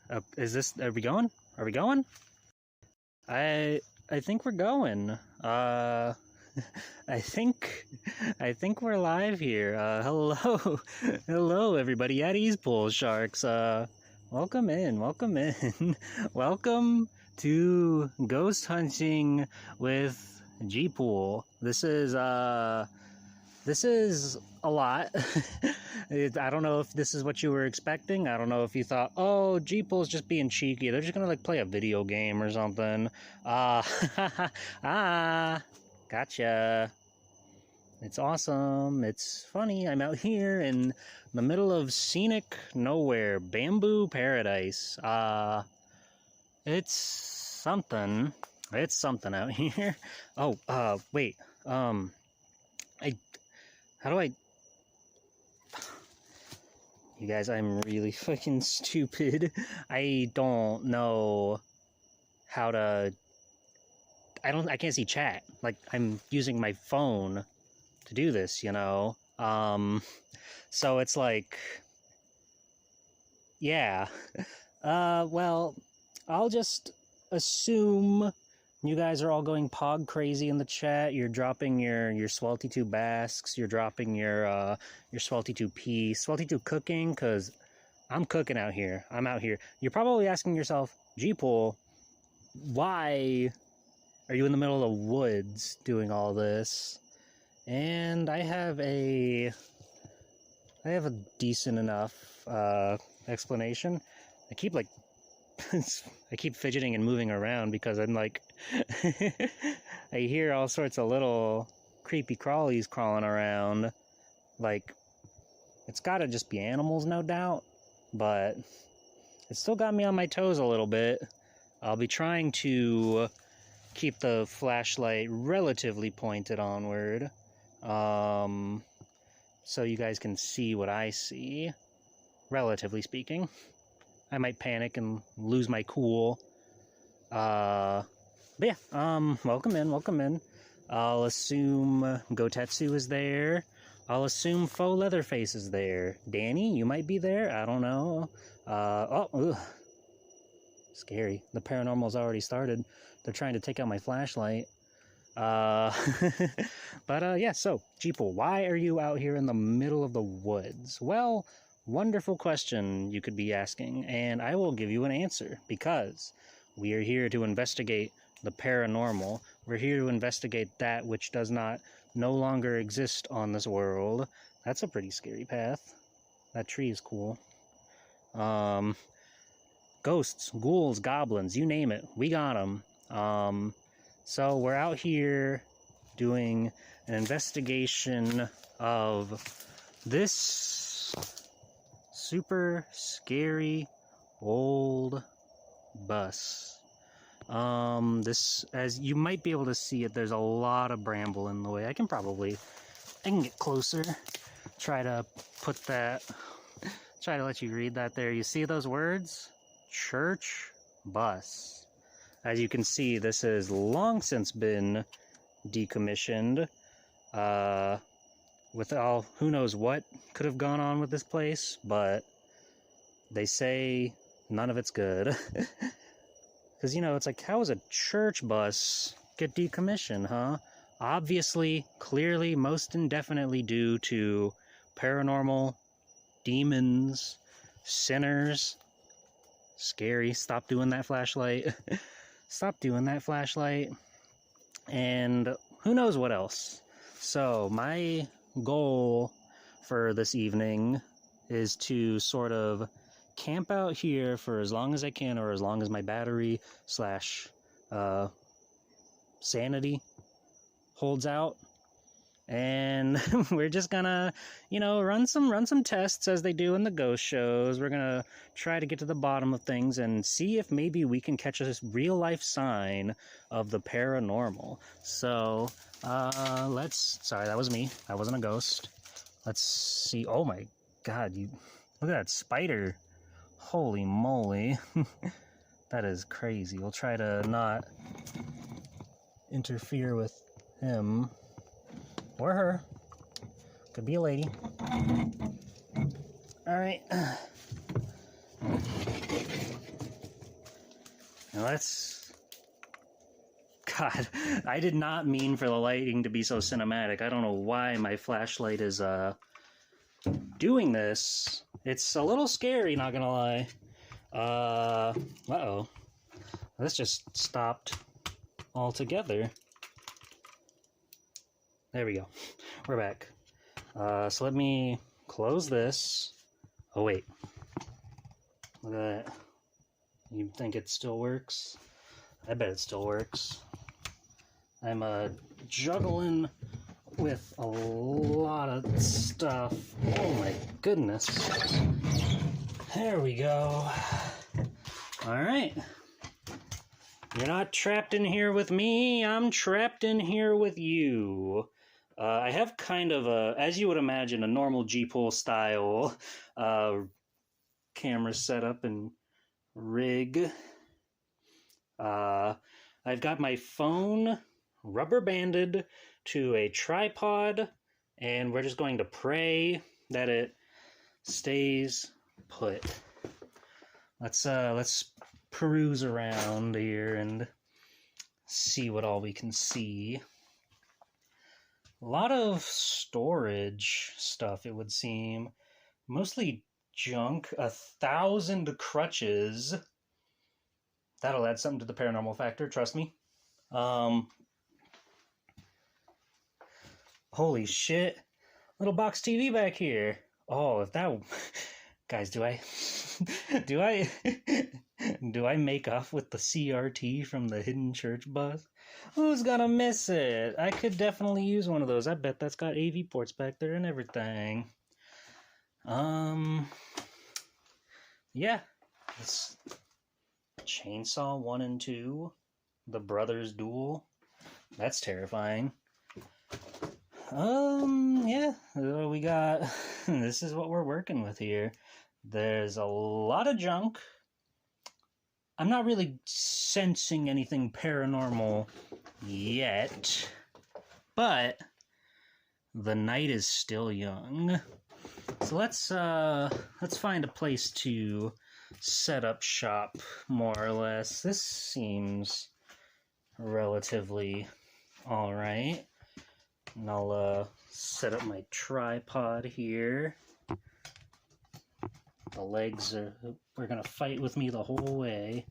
Are we going? Are we going? I think we're going. I think we're live here. Hello, hello, everybody at Ease Pool Sharks. Welcome in, welcome in, welcome to Ghost Hunting with G Pool. This is a lot. I don't know if this is what you were expecting. I don't know if you thought, oh, G-Pool's just being cheeky. They're just gonna like play a video game or something. Gotcha. It's awesome. It's funny. I'm out here in the middle of scenic nowhere, Bamboo Paradise. It's something. It's something out here. Oh, wait. How do I... You guys, I'm really fucking stupid. I don't know how to... I can't see chat. Like, I'm using my phone to do this, you know? So it's like... Yeah. Well, I'll just assume... You guys are all going pog crazy in the chat. You're dropping your Swelty2 Basques. You're dropping your Swelty2P. Swelty2 cooking, because I'm cooking out here. I'm out here. You're probably asking yourself, G-Pool, why are you in the middle of the woods doing all this? And I have a decent enough explanation. I keep fidgeting and moving around because I'm like, I hear all sorts of little creepy crawlies crawling around. Like, it's gotta just be animals, no doubt, but it still got me on my toes a little bit. I'll be trying to keep the flashlight relatively pointed onward, so you guys can see what I see, relatively speaking. I might panic and lose my cool. But yeah, welcome in. I'll assume Gotetsu is there. I'll assume Faux Leatherface is there. Danny, you might be there. I don't know. Scary. The paranormal's already started. They're trying to take out my flashlight. But yeah, so, G-Pool, why are you out here in the middle of the woods? Well, wonderful question you could be asking, and I will give you an answer, because we are here to investigate the paranormal. We're here to investigate that which does not no longer exist on this world. That's a pretty scary path. That tree is cool. Ghosts, ghouls, goblins, you name it, we got them. So we're out here doing an investigation of this super scary old bus. This, as you might be able to see it, there's a lot of bramble in the way. I can get closer, try to let you read that there. You see those words? Church bus. As you can see, this has long since been decommissioned. With all, who knows what could have gone on with this place, but they say none of it's good. Because, you know, it's like, how does a church bus get decommissioned, huh? Obviously, clearly, most indefinitely due to paranormal, demons, sinners. Scary. Stop doing that flashlight. Stop doing that flashlight. And who knows what else. So, my goal for this evening is to sort of camp out here for as long as I can, or as long as my battery / sanity holds out. And we're just gonna, you know, run some tests as they do in the ghost shows. We're gonna try to get to the bottom of things and see if maybe we can catch a real life sign of the paranormal. So, sorry, that was me. That wasn't a ghost. Let's see. Oh my god, look at that spider. Holy moly. That is crazy. We'll try to not interfere with him. Or her. Could be a lady. Alright. Now let's... God, I did not mean for the lighting to be so cinematic. I don't know why my flashlight is doing this. It's a little scary, not gonna lie. Uh-oh. This just stopped altogether. There we go. We're back. So let me close this. Oh, wait. Look at that. You think it still works? I bet it still works. I'm juggling with a lot of stuff. Oh my goodness. There we go. Alright. You're not trapped in here with me, I'm trapped in here with you. I have kind of a, as you would imagine, a normal G-Pool style camera setup and rig. I've got my phone rubber banded to a tripod, and we're just going to pray that it stays put. Let's peruse around here and see what all we can see. A lot of storage stuff, it would seem. Mostly junk. 1,000 crutches. That'll add something to the paranormal factor, trust me. Holy shit. Little box TV back here. Oh, if that... Guys, do I make off with the CRT from the Hidden Church bus? Who's gonna miss it? I could definitely use one of those. I bet that's got AV ports back there and everything. Yeah. It's Chainsaw 1 and 2. The Brothers Duel. That's terrifying. Yeah, we got... This is what we're working with here. There's a lot of junk. I'm not really sensing anything paranormal yet, but the night is still young. So let's find a place to set up shop, more or less. This seems relatively alright. And I'll set up my tripod here. The legs we're gonna fight with me the whole way.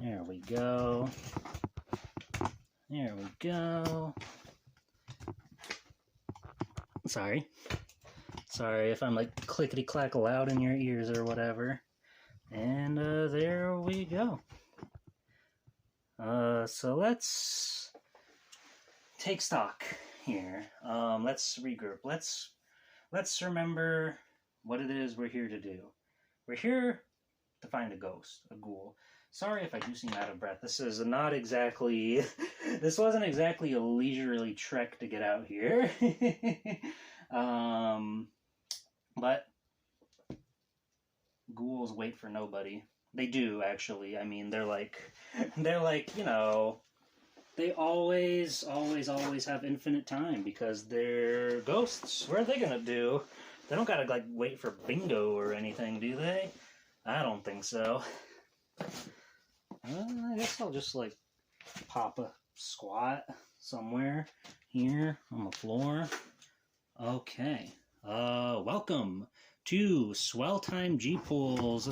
There we go. There we go. Sorry if I'm like clickety-clack loud in your ears or whatever. And there we go. So let's take stock here. Let's regroup. Let's remember what it is we're here to do. We're here to find a ghost, a ghoul. Sorry if I do seem out of breath. This is not exactly... This wasn't exactly a leisurely trek to get out here. But ghouls wait for nobody. They do, actually. I mean, they're like, you know, they always have infinite time because they're ghosts. What are they gonna do? They don't gotta, like, wait for bingo or anything, do they? I don't think so. I guess I'll just, like, pop a squat somewhere here on the floor. Okay. Welcome to Swell Time G-Pool's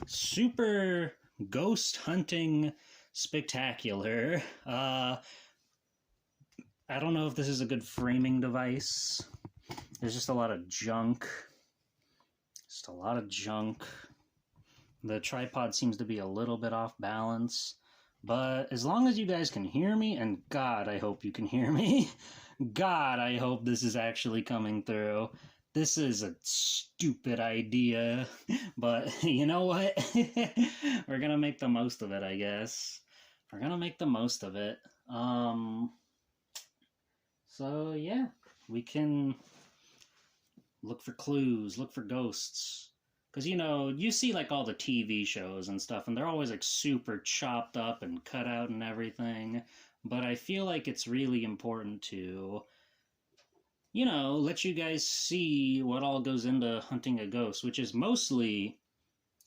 Super Ghost Hunting Spectacular. I don't know if this is a good framing device. There's just a lot of junk. Just a lot of junk. The tripod seems to be a little bit off balance. But as long as you guys can hear me, and God, I hope you can hear me. God, I hope this is actually coming through. This is a stupid idea, but you know what? We're gonna make the most of it, I guess. We're gonna make the most of it. So yeah, we can look for clues, look for ghosts. Because, you know, you see, like, all the TV shows and stuff, and they're always, like, super chopped up and cut out and everything. But I feel like it's really important to, you know, let you guys see what all goes into hunting a ghost, which is mostly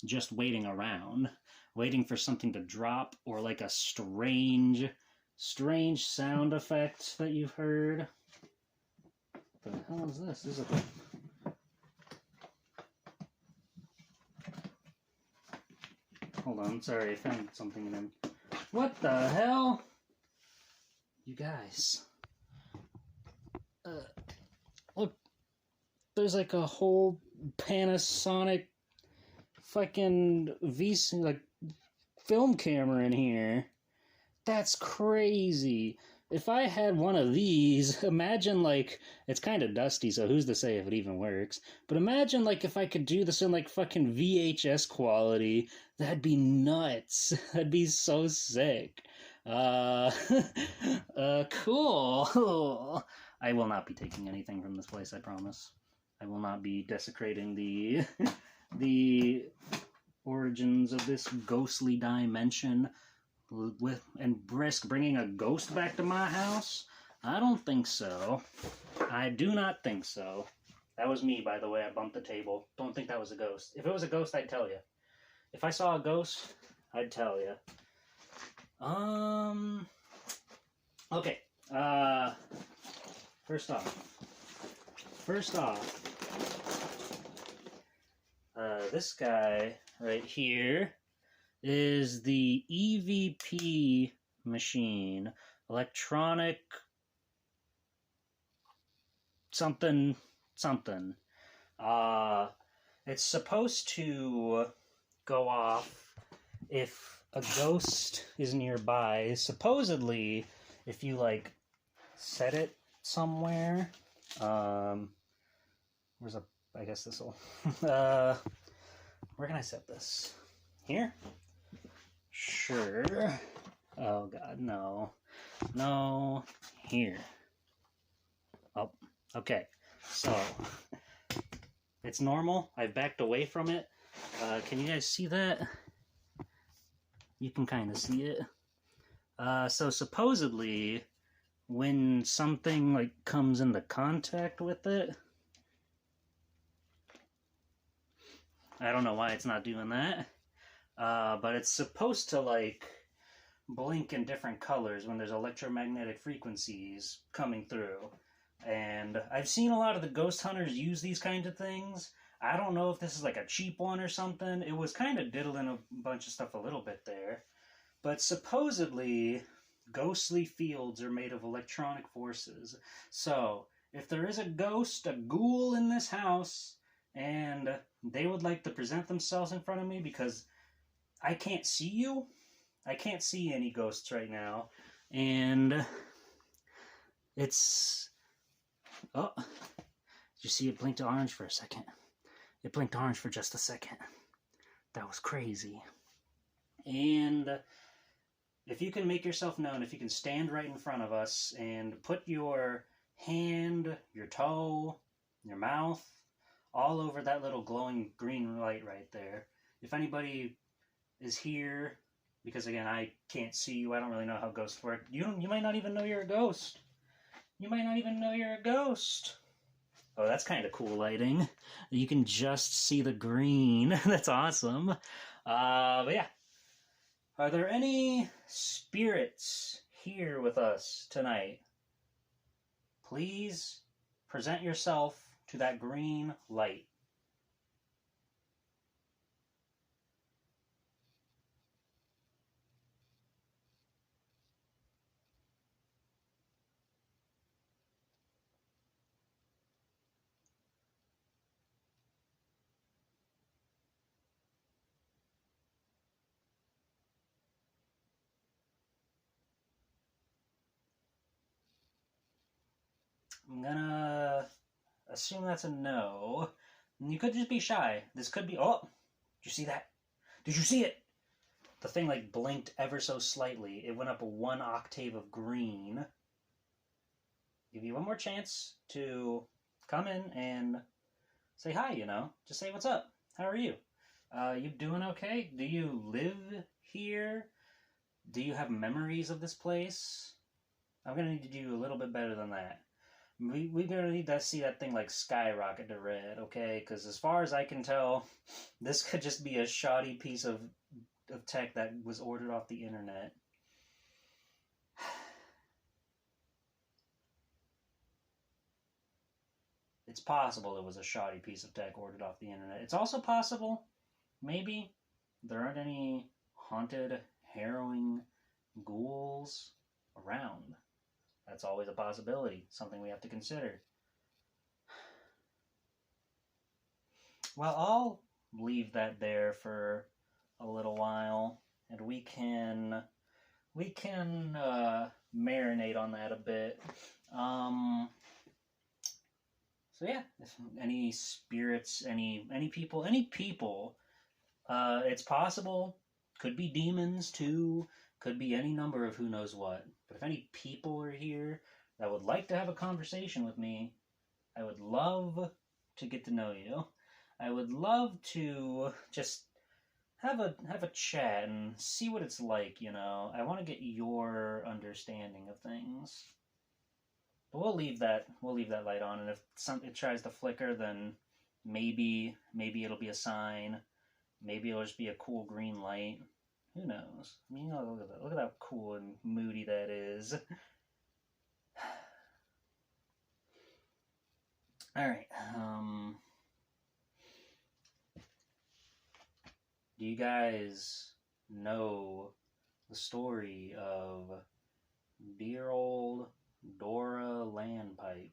just waiting around. waiting for something to drop or like a strange sound effect that you've heard. What the hell is this? This is a... Hold on, sorry, I found something in them. What the hell? You guys. Look, there's like a whole Panasonic fucking like film camera in here. That's crazy. If I had one of these, imagine like, it's kind of dusty, so who's to say if it even works, but imagine like if I could do this in like fucking VHS quality, that'd be nuts. That'd be so sick. Cool. I will not be taking anything from this place, I promise. I will not be desecrating the the origins of this ghostly dimension and risk bringing a ghost back to my house? I don't think so. I do not think so. That was me, by the way. I bumped the table. Don't think that was a ghost. If it was a ghost, I'd tell you. If I saw a ghost, I'd tell you. Okay. First off, this guy right here is the EVP machine, electronic something. It's supposed to go off if a ghost is nearby. Supposedly, if you like set it somewhere, where's a, I guess this will, where can I set this? Here? Sure. Oh god, no. No. Here. Oh, okay. So, it's normal. I've backed away from it. Can you guys see that? You can kind of see it. So supposedly, when something like comes into contact with it, I don't know why it's not doing that. But it's supposed to like blink in different colors when there's electromagnetic frequencies coming through. And I've seen a lot of the ghost hunters use these kinds of things. I don't know if this is like a cheap one or something. It was kind of diddling a bunch of stuff a little bit there. But supposedly, ghostly fields are made of electronic forces. So, if there is a ghost, a ghoul in this house, and they would like to present themselves in front of me because I can't see you. I can't see any ghosts right now. And it's... Oh, did you see it blinked orange for a second? It blinked orange for just a second. That was crazy. And if you can make yourself known, if you can stand right in front of us and put your hand, your toe, your mouth, all over that little glowing green light right there. If anybody is here, because again, I can't see you, I don't really know how ghosts work. You might not even know you're a ghost. You might not even know you're a ghost. Oh, that's kind of cool lighting. You can just see the green. That's awesome. But yeah. Are there any spirits here with us tonight? Please present yourself to that green light. I'm gonna assume that's a no. You could just be shy. This could be... Oh! Did you see that? Did you see it? The thing like blinked ever so slightly. It went up 1 octave of green. Give you one more chance to come in and say hi, you know. Just say what's up. How are you? You doing okay? Do you live here? Do you have memories of this place? I'm gonna need to do a little bit better than that. We're gonna need to see that thing like skyrocket to red, okay? Because as far as I can tell, this could just be a shoddy piece of of tech that was ordered off the internet. It's possible it was a shoddy piece of tech ordered off the internet. It's also possible, maybe, there aren't any haunted, harrowing ghouls around. That's always a possibility, something we have to consider. Well, I'll leave that there for a little while, and we can marinate on that a bit. So yeah, if any spirits, any people, it's possible. Could be demons too. Could be any number of who knows what. But if any people are here that would like to have a conversation with me, I would love to get to know you. I would love to just have a chat and see what it's like, you know. I want to get your understanding of things. But we'll leave that light on, and if it tries to flicker, then maybe it'll be a sign. Maybe it'll just be a cool green light. Who knows? I mean, look at that. Look at how cool and moody that is. All right. Do you guys know the story of dear old Dora Landpipe?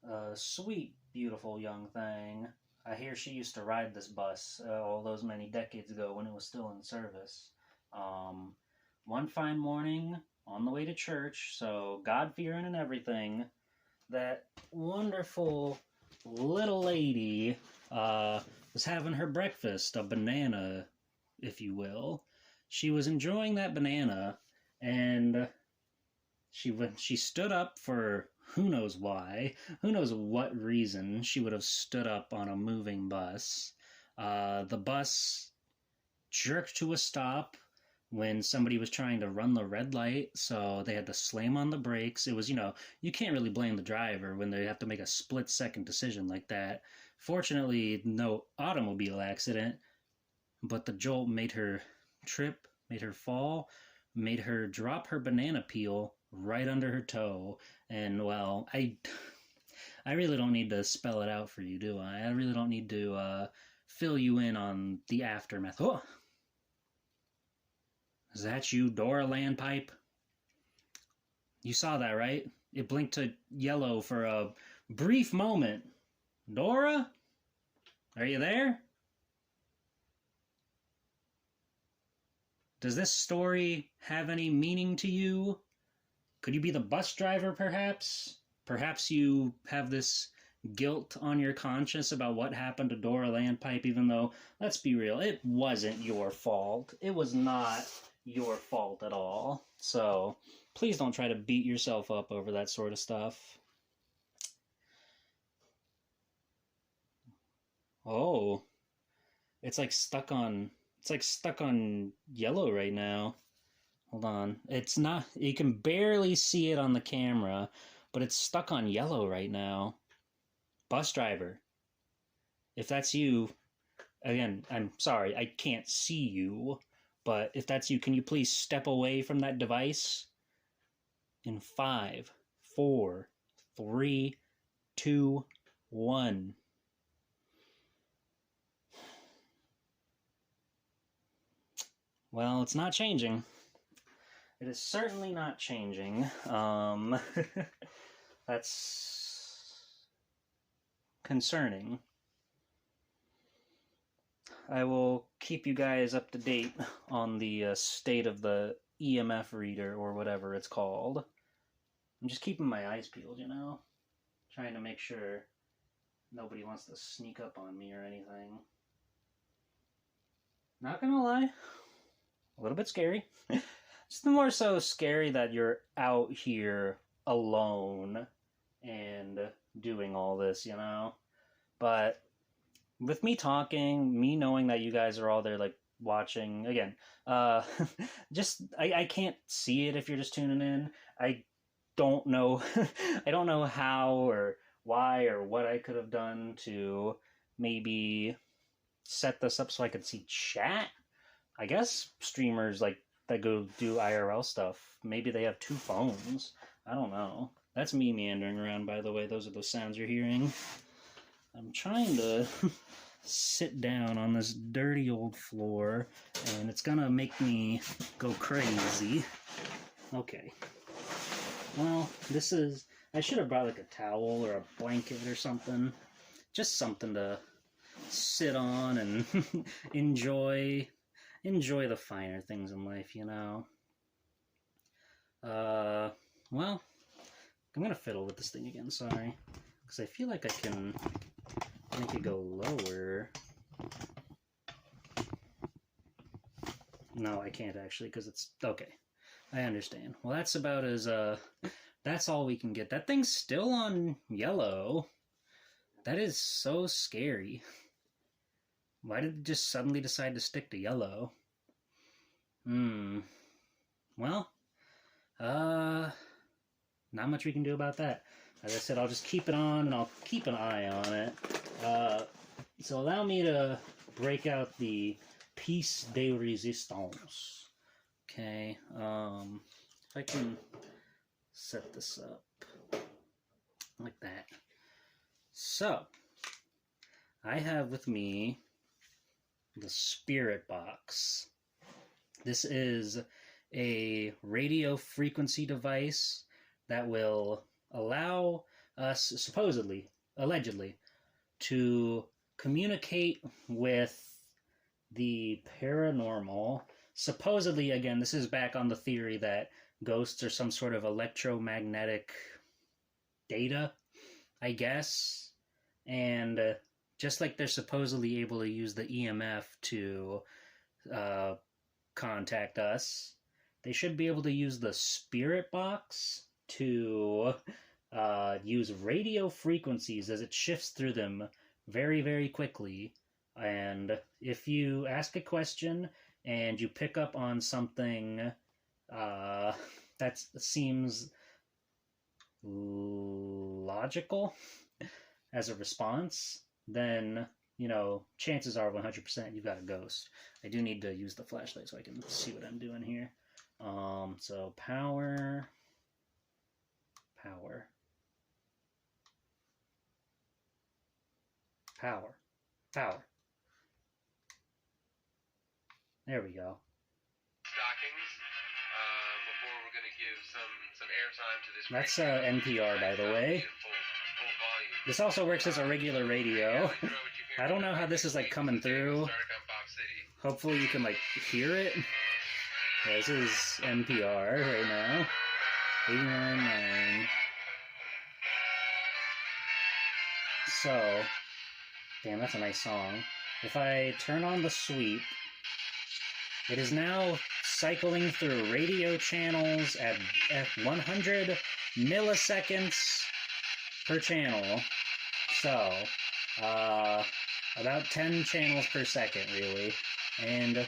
A sweet, beautiful young thing. I hear she used to ride this bus all those many decades ago when it was still in service. One fine morning, on the way to church, so God-fearing and everything, that wonderful little lady was having her breakfast, a banana, if you will. She was enjoying that banana, and she stood up for who knows why, who knows what reason she would have stood up on a moving bus. The bus jerked to a stop when somebody was trying to run the red light, so they had to slam on the brakes. It was, you can't really blame the driver when they have to make a split-second decision like that. Fortunately, no automobile accident, but the jolt made her trip, made her fall, made her drop her banana peel right under her toe. And, well, I really don't need to spell it out for you, do I? I really don't need to fill you in on the aftermath. Oh! Is that you, Dora Landpipe? You saw that, right? It blinked to yellow for a brief moment. Dora? Are you there? Does this story have any meaning to you? Could you be the bus driver, perhaps? Perhaps you have this guilt on your conscience about what happened to Dora Landpipe, even though, let's be real, it wasn't your fault. It was not your fault at all. So, please don't try to beat yourself up over that sort of stuff. Oh, it's like stuck on yellow right now. Hold on. It's not, you can barely see it on the camera, but it's stuck on yellow right now. Bus driver, if that's you, again, I'm sorry, I can't see you, but if that's you, can you please step away from that device? In 5, 4, 3, 2, 1. Well, it's not changing. It is certainly not changing. That's concerning. I will keep you guys up to date on the state of the EMF reader, or whatever it's called. I'm just keeping my eyes peeled, trying to make sure nobody wants to sneak up on me or anything. Not gonna lie, a little bit scary. It's more so scary that you're out here alone and doing all this, But with me talking, me knowing that you guys are all there, like, watching, again, I can't see it if you're just tuning in. I don't know, I don't know how or why or what I could have done to maybe set this up so I could see chat. I guess streamers like that go do IRL stuff, maybe they have two phones. I don't know. That's me meandering around, by the way. Those are the sounds you're hearing. I'm trying to sit down on this dirty old floor, and it's gonna make me go crazy. Okay. Well, this is... I should have brought like a towel or a blanket or something. Just something to sit on and enjoy the finer things in life, you know. Well, I'm gonna fiddle with this thing again, sorry. Because I feel like I can make it go lower. No, I can't actually, because it's... Okay, I understand. Well, that's about as, that's all we can get. That thing's still on yellow. That is so scary. Why did it just suddenly decide to stick to yellow? Well, not much we can do about that. As I said, I'll just keep it on, and I'll keep an eye on it. So allow me to break out the piece de resistance. Okay, if I can set this up like that. So, I have with me the Spirit Box. This is a radio frequency device that will allow us, supposedly, allegedly, to communicate with the paranormal. Supposedly, again, this is back on the theory that ghosts are some sort of electromagnetic data, I guess. And just like they're supposedly able to use the EMF to contact us, they should be able to use the Spirit Box to use radio frequencies as it shifts through them very, very quickly. And if you ask a question and you pick up on something that seems logical as a response, then, you know, chances are 100% you've got a ghost. I do need to use the flashlight so I can see what I'm doing here. So power. There we go. Stockings. Before we're going to give some airtime to this. That's NPR, by the way. This also works as a regular radio. I don't know how this is like coming through. Hopefully you can like hear it. Yeah, this is NPR right now. 89.9. So, damn, that's a nice song. If I turn on the sweep, it is now cycling through radio channels at 100 milliseconds per channel. So, about 10 channels per second, really. And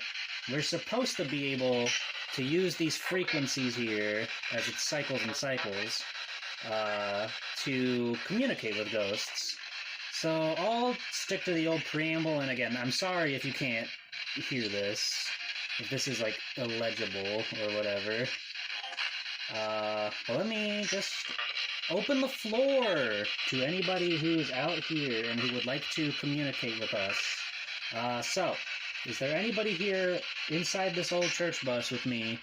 we're supposed to be able to use these frequencies here, as it cycles and cycles, to communicate with ghosts. So I'll stick to the old preamble, and again, I'm sorry if you can't hear this, if this is, like, illegible or whatever. But let me just open the floor to anybody who's out here and who would like to communicate with us. So, is there anybody here inside this old church bus with me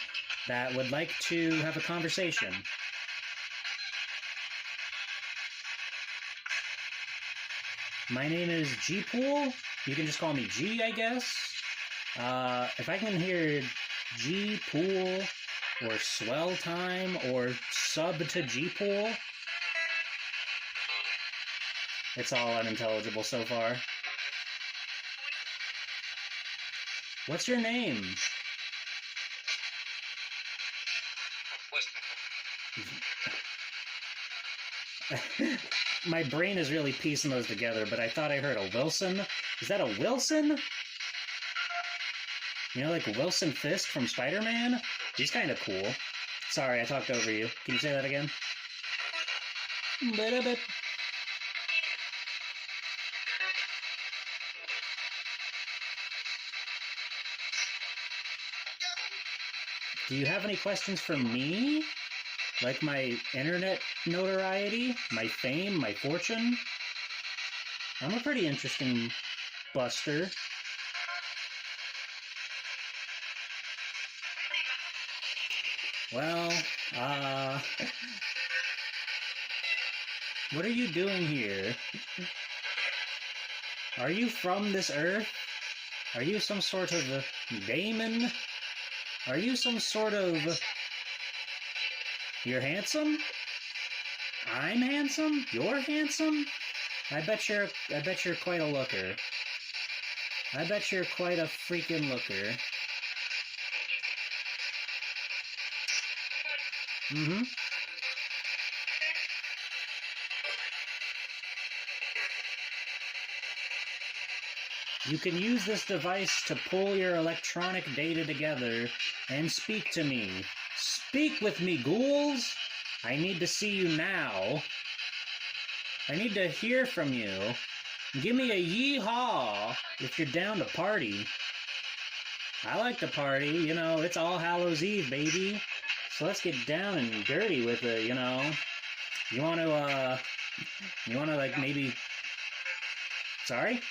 that would like to have a conversation? My name is G-Pool. You can just call me G, I guess. If I can hear G-Pool or Swell Time or sub to G-Pool, it's all unintelligible so far. What's your name? My brain is really piecing those together, but I thought I heard a Wilson. Is that a Wilson? You know, like Wilson Fisk from Spider-Man? He's kind of cool. Sorry, I talked over you. Can you say that again? Bit. Do you have any questions for me? Like my internet notoriety, my fame, my fortune? I'm a pretty interesting buster. Well, what are you doing here? Are you from this earth? Are you some sort of daemon? Are you some sort of... You're handsome? I'm handsome? You're handsome? I bet you're quite a looker. I bet you're quite a freaking looker. Mm-hmm. You can use this device to pull your electronic data together and speak to me. Speak with me, ghouls! I need to see you now. I need to hear from you. Give me a yee-haw if you're down to party. I like to party, you know, it's All Hallows Eve, baby. So let's get down and dirty with it, you know. You wanna, like, maybe... Sorry?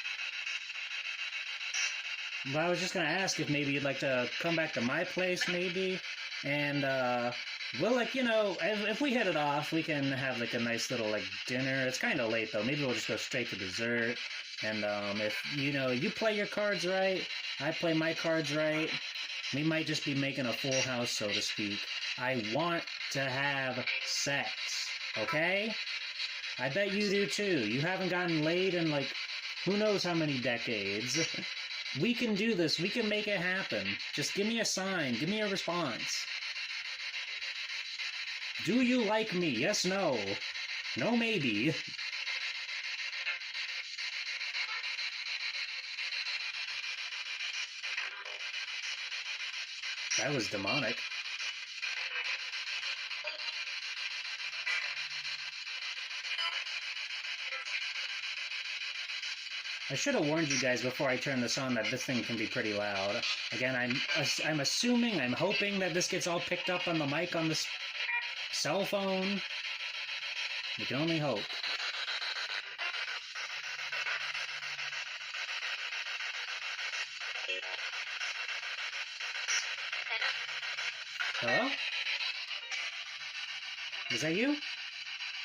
Well, I was just gonna ask if maybe you'd like to come back to my place, maybe, and, well, like, you know, if we hit it off, we can have, like, a nice little, like, dinner. It's kind of late, though. Maybe we'll just go straight to dessert, and, if, you know, you play your cards right, I play my cards right, we might just be making a full house, so to speak. I want to have sex, okay? I bet you do, too. You haven't gotten laid in, like, who knows how many decades. We can do this. We can make it happen. Just give me a sign. Give me a response. Do you like me? Yes, no. No, maybe. That was demonic. I should have warned you guys before I turned this on that this thing can be pretty loud. Again, I'm assuming, I'm hoping that this gets all picked up on the mic on this cell phone. We can only hope. Hello? Is that you?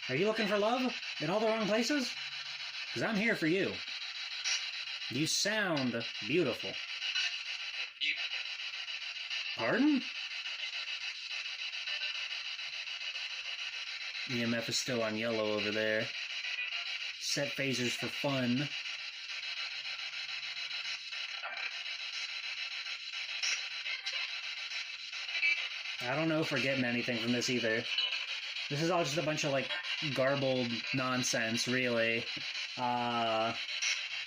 Are you looking for love in all the wrong places? Because I'm here for you. You sound beautiful. Pardon? EMF is still on yellow over there. Set phasers for fun. I don't know if we're getting anything from this either. This is all just a bunch of, like, garbled nonsense, really.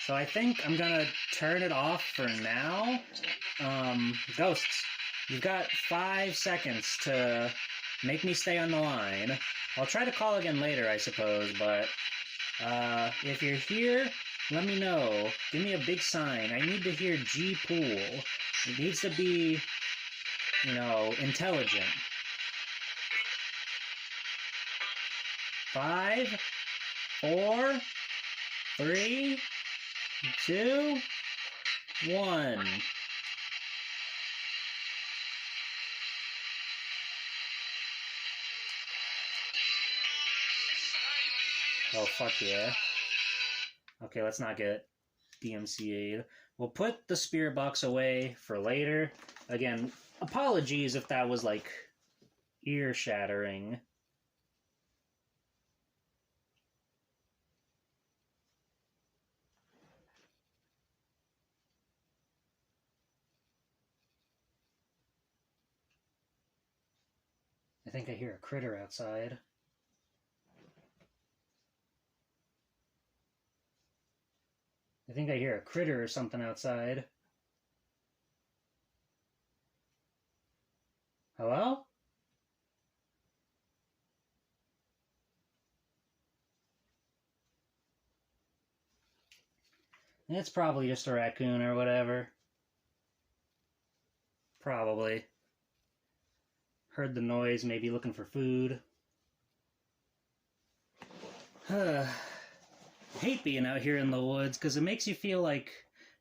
So I think I'm gonna turn it off for now. Ghosts, you've got 5 seconds to make me stay on the line. I'll try to call again later, I suppose, but if you're here, let me know. Give me a big sign. I need to hear G-Pool. It needs to be, you know, intelligent. 5, 4, 3, 2, 1. Oh, fuck yeah. Okay, let's not get DMCA'd. We'll put the spirit box away for later. Again, apologies if that was, like, ear-shattering. I think I hear a critter outside. I think I hear a critter or something outside. Hello? It's probably just a raccoon or whatever. Probably. heard the noise, maybe looking for food. Hate being out here in the woods because it makes you feel like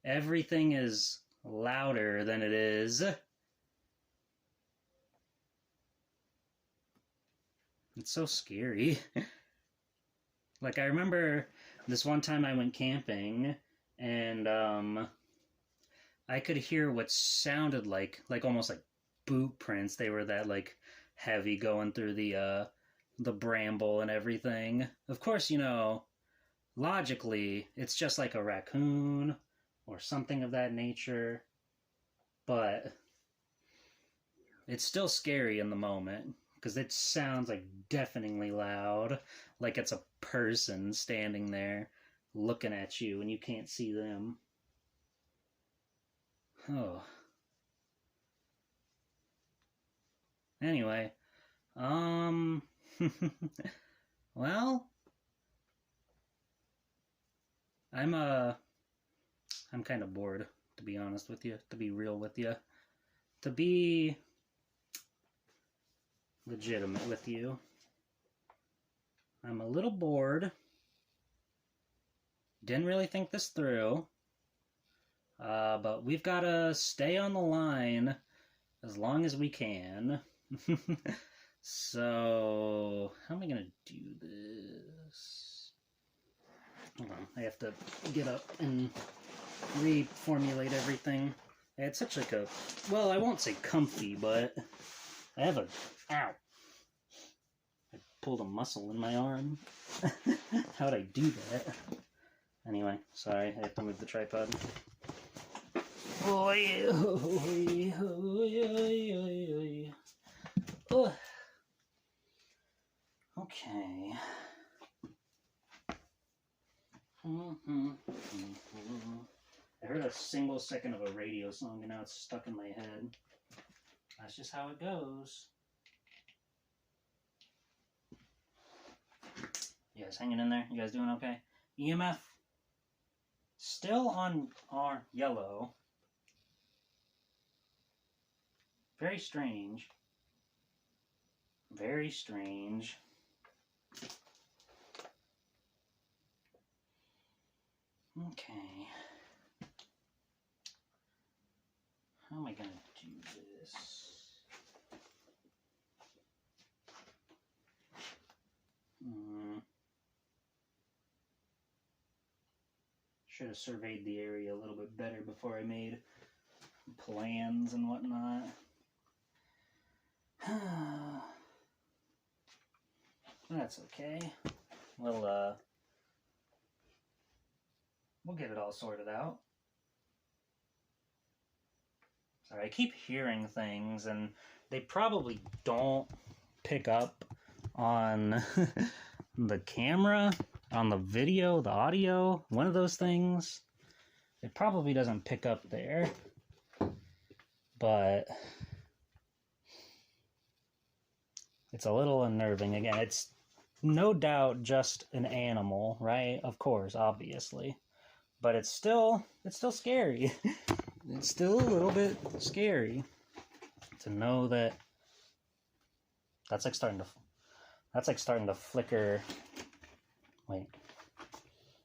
everything is louder than it is. It's so scary. Like, I remember this one time I went camping, and I could hear what sounded like almost like boot prints. They were that like heavy going through the bramble and everything. Of course, you know, logically, it's just like a raccoon or something of that nature, but it's still scary in the moment because it sounds like deafeningly loud, like it's a person standing there looking at you and you can't see them. Oh. Anyway, well, I'm kind of bored, to be honest with you, to be real with you, to be legitimate with you. I'm a little bored. Didn't really think this through, but we've got to stay on the line as long as we can. So, how am I going to do this? Hold on, I have to get up and reformulate everything. I had such like a, well, I won't say comfy, but I have a, ow. I pulled a muscle in my arm. How'd I do that? Anyway, sorry, I have to move the tripod. Oy, oy, oy, oy, oy, oy. Oh. Okay. I heard a single second of a radio song and now it's stuck in my head. That's just how it goes. You guys hanging in there? You guys doing okay? EMF still on our yellow. Very strange. Very strange. Okay. How am I going to do this? Should have surveyed the area a little bit better before I made plans and whatnot. That's okay. We'll get it all sorted out. Sorry, I keep hearing things, and they probably don't pick up on the camera, on the video, the audio, one of those things. It probably doesn't pick up there, but it's a little unnerving. Again, it's no doubt just an animal, right? Of course, obviously. But it's still scary. It's still a little bit scary to know that that's like starting to flicker. Wait.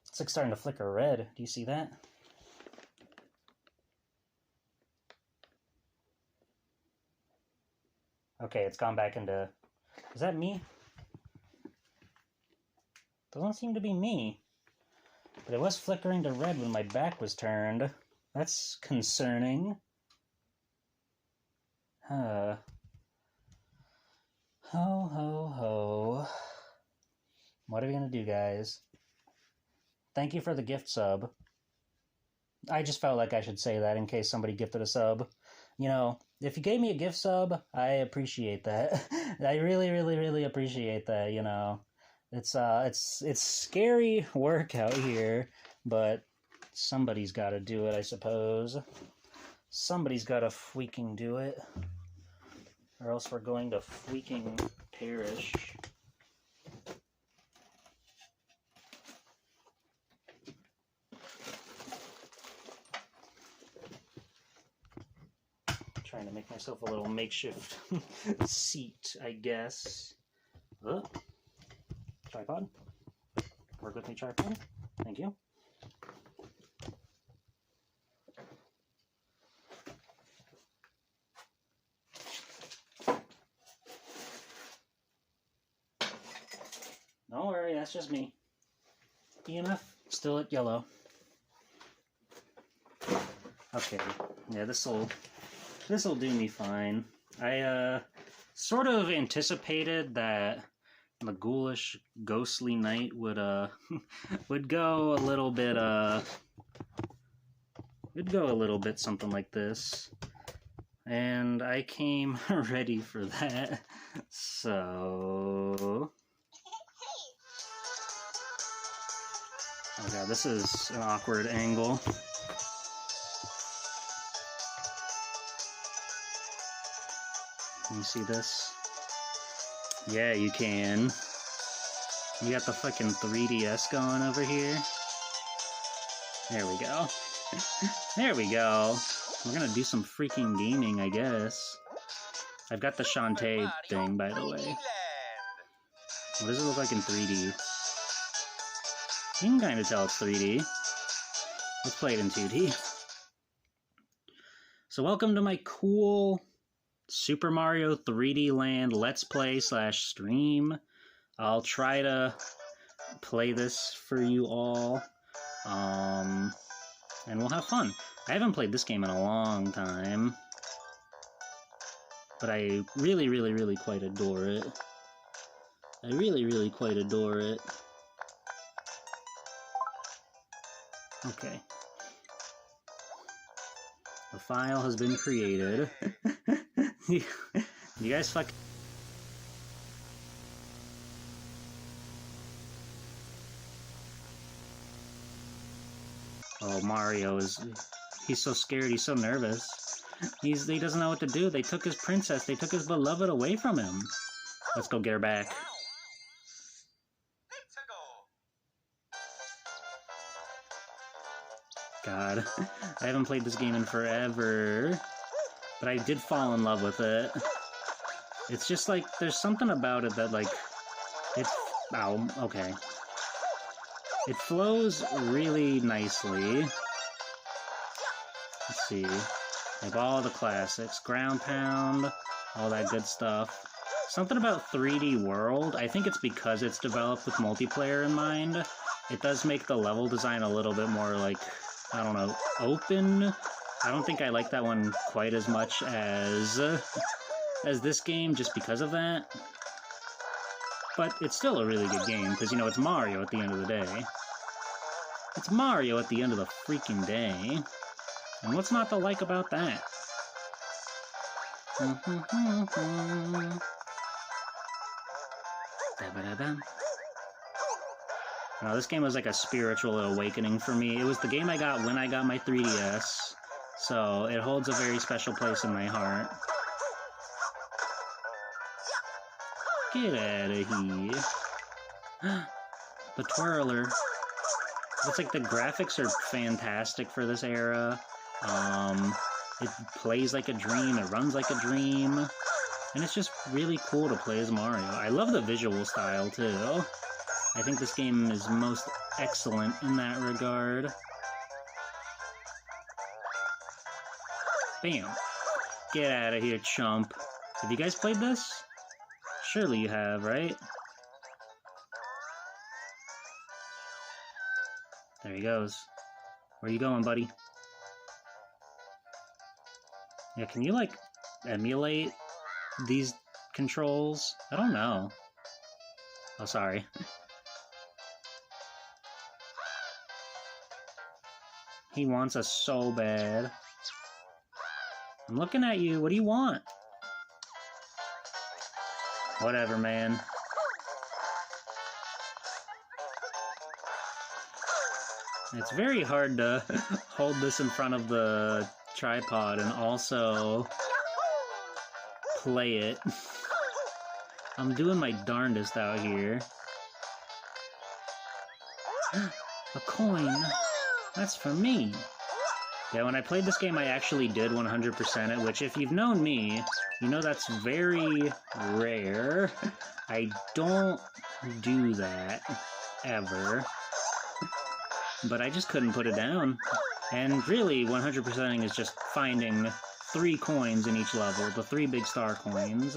It's like starting to flicker red. Do you see that? Okay, it's gone back into... Is that me? Doesn't seem to be me. But it was flickering to red when my back was turned. That's concerning. Ho, ho, ho. What are we gonna do, guys? Thank you for the gift sub. I just felt like I should say that in case somebody gifted a sub. You know, if you gave me a gift sub, I appreciate that. I really, really, really appreciate that, you know. It's scary work out here, but somebody's got to do it, I suppose. Somebody's got to freaking do it, or else we're going to freaking perish. Try trying to make myself a little makeshift seat, I guess. Tripod. Work with me, tripod. Thank you. Don't worry, that's just me. EMF still at yellow. Okay, yeah, this'll do me fine. I sort of anticipated that the ghoulish, ghostly night would would go a little bit something like this, and I came ready for that. So, oh god, this is an awkward angle. Can you see this? Yeah, you can. You got the fucking 3DS going over here. There we go. There we go. We're gonna do some freaking gaming, I guess. I've got the Shantae thing, by the way. What does it look like in 3D? You can kind of tell it's 3D. Let's play it in 2D. So welcome to my cool Super Mario 3D Land Let's Play / stream. I'll try to play this for you all, and we'll have fun. I haven't played this game in a long time, but I really, really, really quite adore it. I really, really quite adore it. Okay. The file has been created. You guys fuck. Oh, Mario he's so scared, he's so nervous. He doesn't know what to do. They took his princess, they took his beloved away from him. Let's go get her back. God, I haven't played this game in forever. But I did fall in love with it. It's just like, there's something about it that, like, ow, okay. It flows really nicely. Let's see. Like all the classics. Ground Pound, all that good stuff. Something about 3D World, I think it's because it's developed with multiplayer in mind. It does make the level design a little bit more, like, I don't know, open. I don't think I like that one quite as much as this game, just because of that. But it's still a really good game, because, you know, it's Mario at the end of the day. It's Mario at the end of the freaking day. And what's not to like about that? Now, this game was like a spiritual awakening for me. It was the game I got when I got my 3DS. So, it holds a very special place in my heart. Get out of here. The twirler. It's like the graphics are fantastic for this era. It plays like a dream, it runs like a dream. And it's just really cool to play as Mario. I love the visual style, too. I think this game is most excellent in that regard. Bam. Get out of here, chump. Have you guys played this? Surely you have, right? There he goes. Where you going, buddy? Yeah, can you, like, emulate these controls? I don't know. Oh, sorry. He wants us so bad. I'm looking at you. What do you want? Whatever, man. It's very hard to hold this in front of the tripod and also play it. I'm doing my darndest out here. A coin. That's for me. Yeah, when I played this game, I actually did 100% it, which if you've known me, you know that's very rare. I don't do that, ever. But I just couldn't put it down. And really, 100%ing is just finding 3 coins in each level, the 3 big star coins.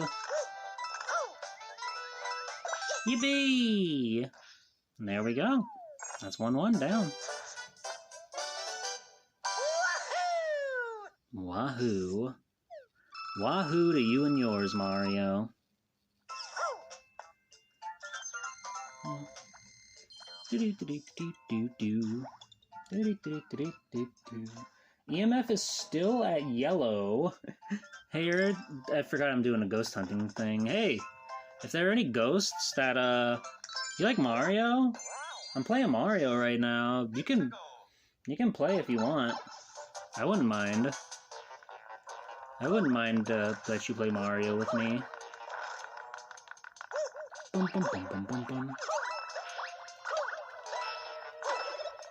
Yippee! And there we go. That's 1-1 down. Wahoo! Wahoo to you and yours, Mario. EMF is still at yellow. Hey, I forgot I'm doing a ghost hunting thing. Hey, if there are any ghosts that, you like Mario? I'm playing Mario right now. You can play if you want. I wouldn't mind. I wouldn't mind, that you play Mario with me. Bum, bum, bum, bum, bum, bum.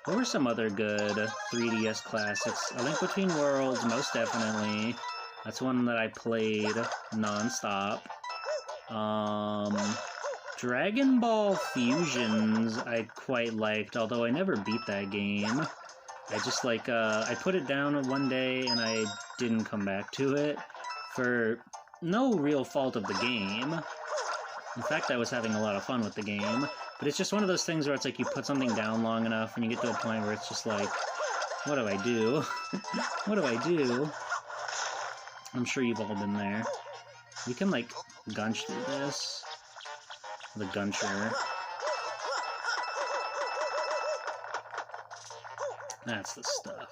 What were some other good 3DS classics? A Link Between Worlds, most definitely. That's one that I played non-stop. Dragon Ball Fusions I quite liked, although I never beat that game. I just, like, I put it down one day and I didn't come back to it for no real fault of the game. In fact, I was having a lot of fun with the game. But it's just one of those things where it's like you put something down long enough and you get to a point where it's just like, what do I do? What do I do? I'm sure you've all been there. You can, like, gunch through this. The guncher. That's the stuff.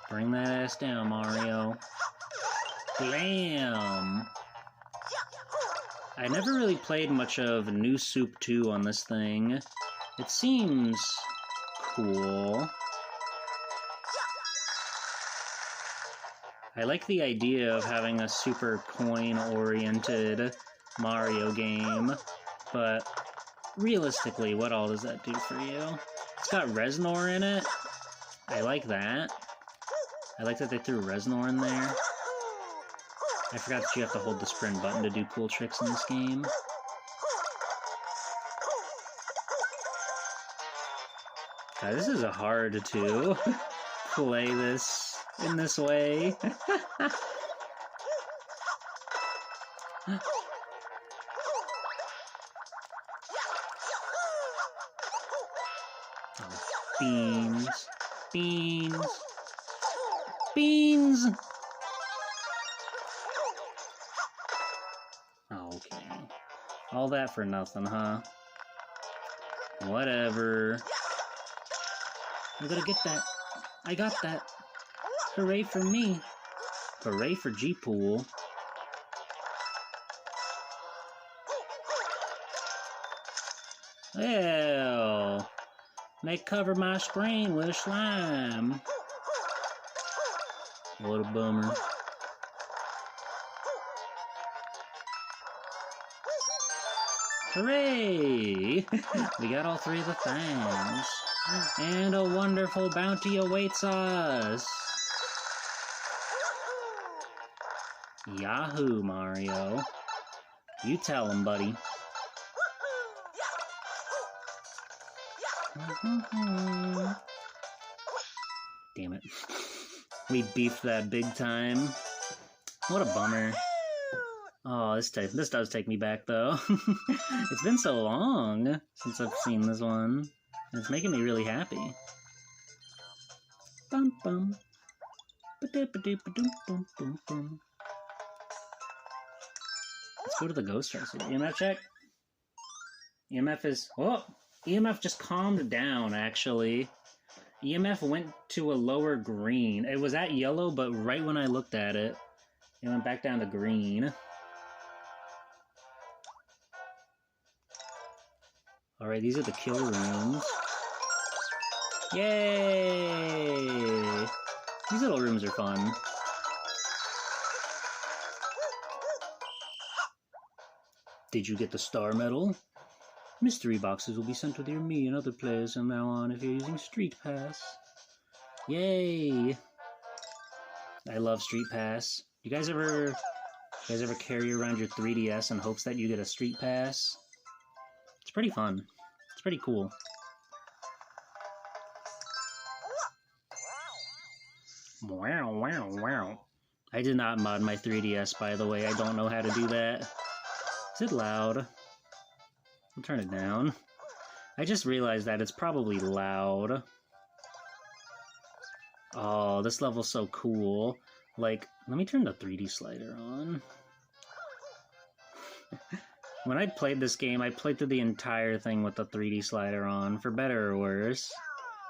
Bring that ass down, Mario. Blam! I never really played much of New Soup 2 on this thing. It seems cool. I like the idea of having a super coin-oriented Mario game, but realistically, what all does that do for you? It's got Reznor in it. I like that. I like that they threw Reznor in there. I forgot that you have to hold the sprint button to do cool tricks in this game. God, this is hard to play this in this way. Oh, beans. Beans. Beans! Okay. All that for nothing, huh? Whatever. I'm gonna get that. I got that. Hooray for me. Hooray for G-Pool. Ew. They cover my screen with slime. What a bummer. Hooray! We got all 3 of the things. And a wonderful bounty awaits us. Yahoo, Mario. You tell him, buddy. Damn it. We beefed that big time. What a bummer. Oh, this does take me back, though. It's been so long since I've seen this one. It's making me really happy. Bum bum. Ba-da-ba-doo-ba-dum-bum-bum-bum. Let's go to the ghost house. EMF check. EMF is... Oh! EMF just calmed down, actually. EMF went to a lower green. It was at yellow, but right when I looked at it, it went back down to green. Alright, these are the kill rooms. Yay! These little rooms are fun. Did you get the star medal? Mystery boxes will be sent with your me and other players from now on if you're using Street Pass. Yay! I love Street Pass. You guys ever carry around your 3DS in hopes that you get a Street Pass? It's pretty fun. It's pretty cool. Wow, wow, wow. I did not mod my 3DS, by the way. I don't know how to do that. Is it loud? I'll turn it down. I just realized that it's probably loud. Oh, this level's so cool. Like, let me turn the 3D slider on. When I played this game, I played through the entire thing with the 3D slider on, for better or worse.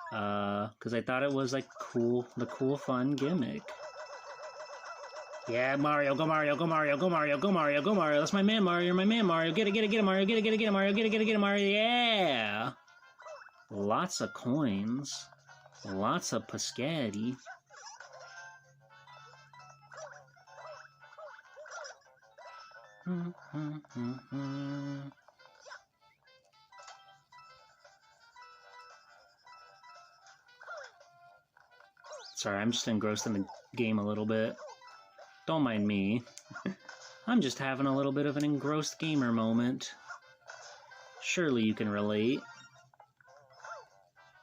Because I thought it was, like, the cool, fun gimmick. Yeah, Mario, go Mario, go Mario, go Mario, go Mario, go Mario. That's my man Mario, my man Mario. Get it, Mario, get it, Mario, get it, Mario. Yeah! Lots of coins. Lots of Piscati. Sorry, I'm just engrossed in the game a little bit. Don't mind me. I'm just having a little bit of an engrossed gamer moment. Surely you can relate.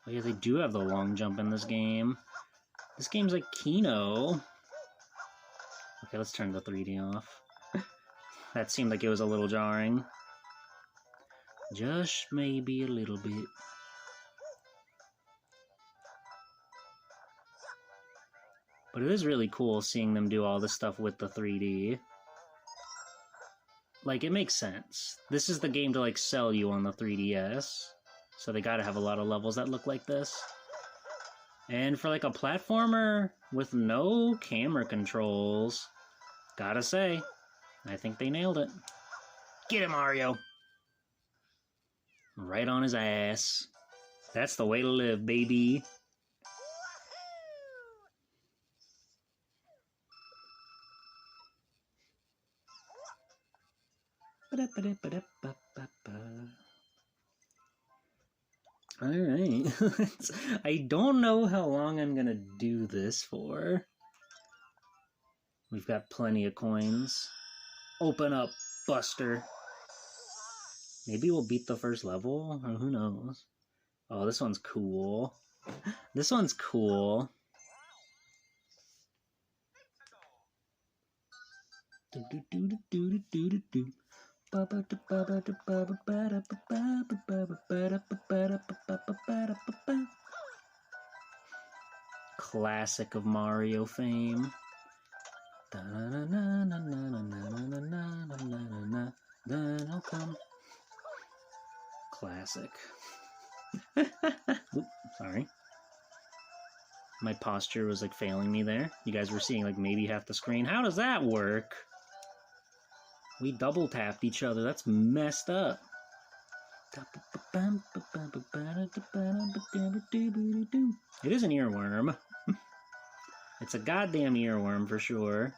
Oh yeah, they do have the long jump in this game. This game's like Kino. Okay, let's turn the 3D off. That seemed like it was a little jarring. Just maybe a little bit. But it is really cool seeing them do all this stuff with the 3D. Like, it makes sense. This is the game to, like, sell you on the 3DS. So they gotta have a lot of levels that look like this. And for, like, a platformer with no camera controls, gotta say, I think they nailed it. Get him, Mario! Right on his ass. That's the way to live, baby. Alright. I don't know how long I'm gonna do this for. We've got plenty of coins. Open up, Buster. Maybe we'll beat the first level? Or who knows? Oh, this one's cool. This one's cool. Classic of Mario fame. Then I'll come. Classic. Oops, sorry. My posture was like failing me there. You guys were seeing like maybe half the screen. How does that work? We double tapped each other. That's messed up. It is an earworm. It's a goddamn earworm for sure.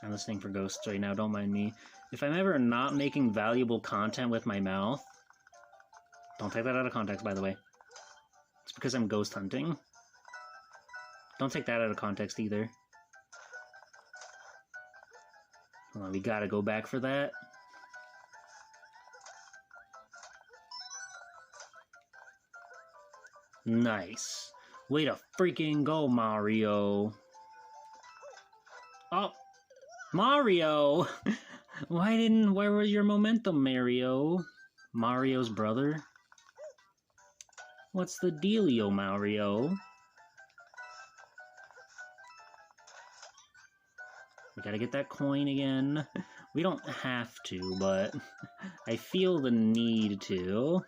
I'm listening for ghosts right now, don't mind me. If I'm ever not making valuable content with my mouth, don't take that out of context, by the way. It's because I'm ghost hunting. Don't take that out of context either. Hold on, we gotta go back for that. Nice. Way to freaking go, Mario. Oh, Mario! Where was your momentum, Mario? Mario's brother? What's the dealio, Mario? We gotta get that coin again. We don't have to, but I feel the need to.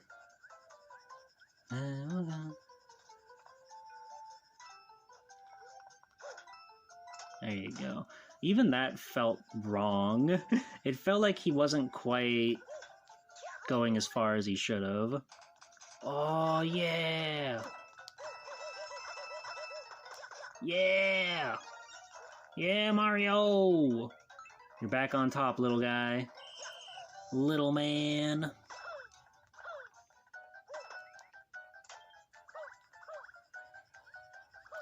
There you go. Even that felt wrong. It felt like he wasn't quite going as far as he should have. Oh, yeah! Yeah! Yeah, Mario! You're back on top, little guy. Little man.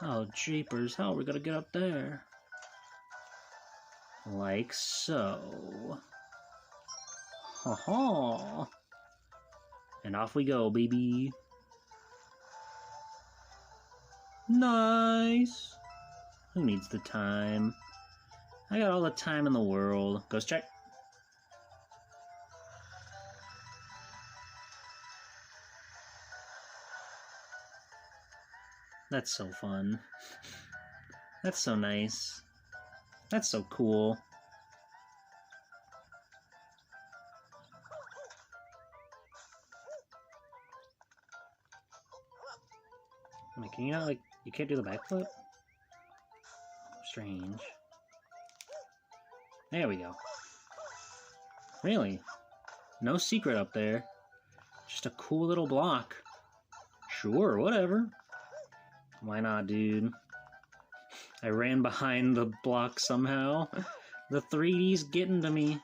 Oh, jeepers, how are we gonna get up there? Like so. Ha ha! And off we go, baby. Nice! Who needs the time? I got all the time in the world. Ghost check. That's so fun. That's so nice. That's so cool. I mean, can you not, like, you can't do the backflip? Strange. There we go. Really? No secret up there. Just a cool little block. Sure, whatever. Why not, dude? I ran behind the block somehow. The 3D's getting to me.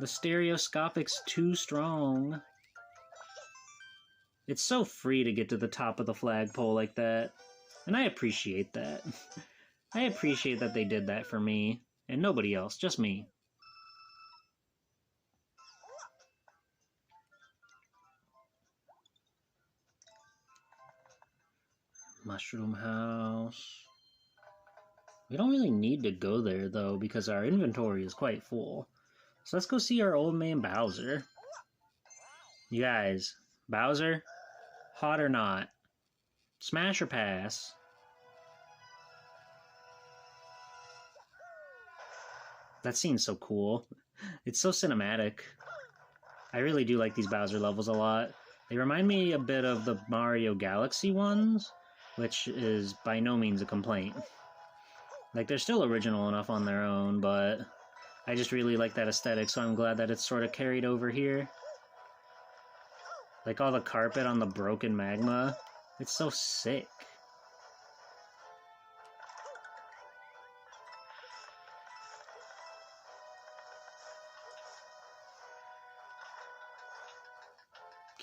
The stereoscopic's too strong. It's so free to get to the top of the flagpole like that. And I appreciate that. I appreciate that they did that for me. And nobody else, just me. Mushroom House. We don't really need to go there, though, because our inventory is quite full. So let's go see our old man Bowser. You guys, Bowser, hot or not? Smash or pass? That scene's so cool. It's so cinematic. I really do like these Bowser levels a lot. They remind me a bit of the Mario Galaxy ones, which is by no means a complaint. Like, they're still original enough on their own, but I just really like that aesthetic, so I'm glad that it's sort of carried over here. Like all the carpet on the broken magma. It's so sick.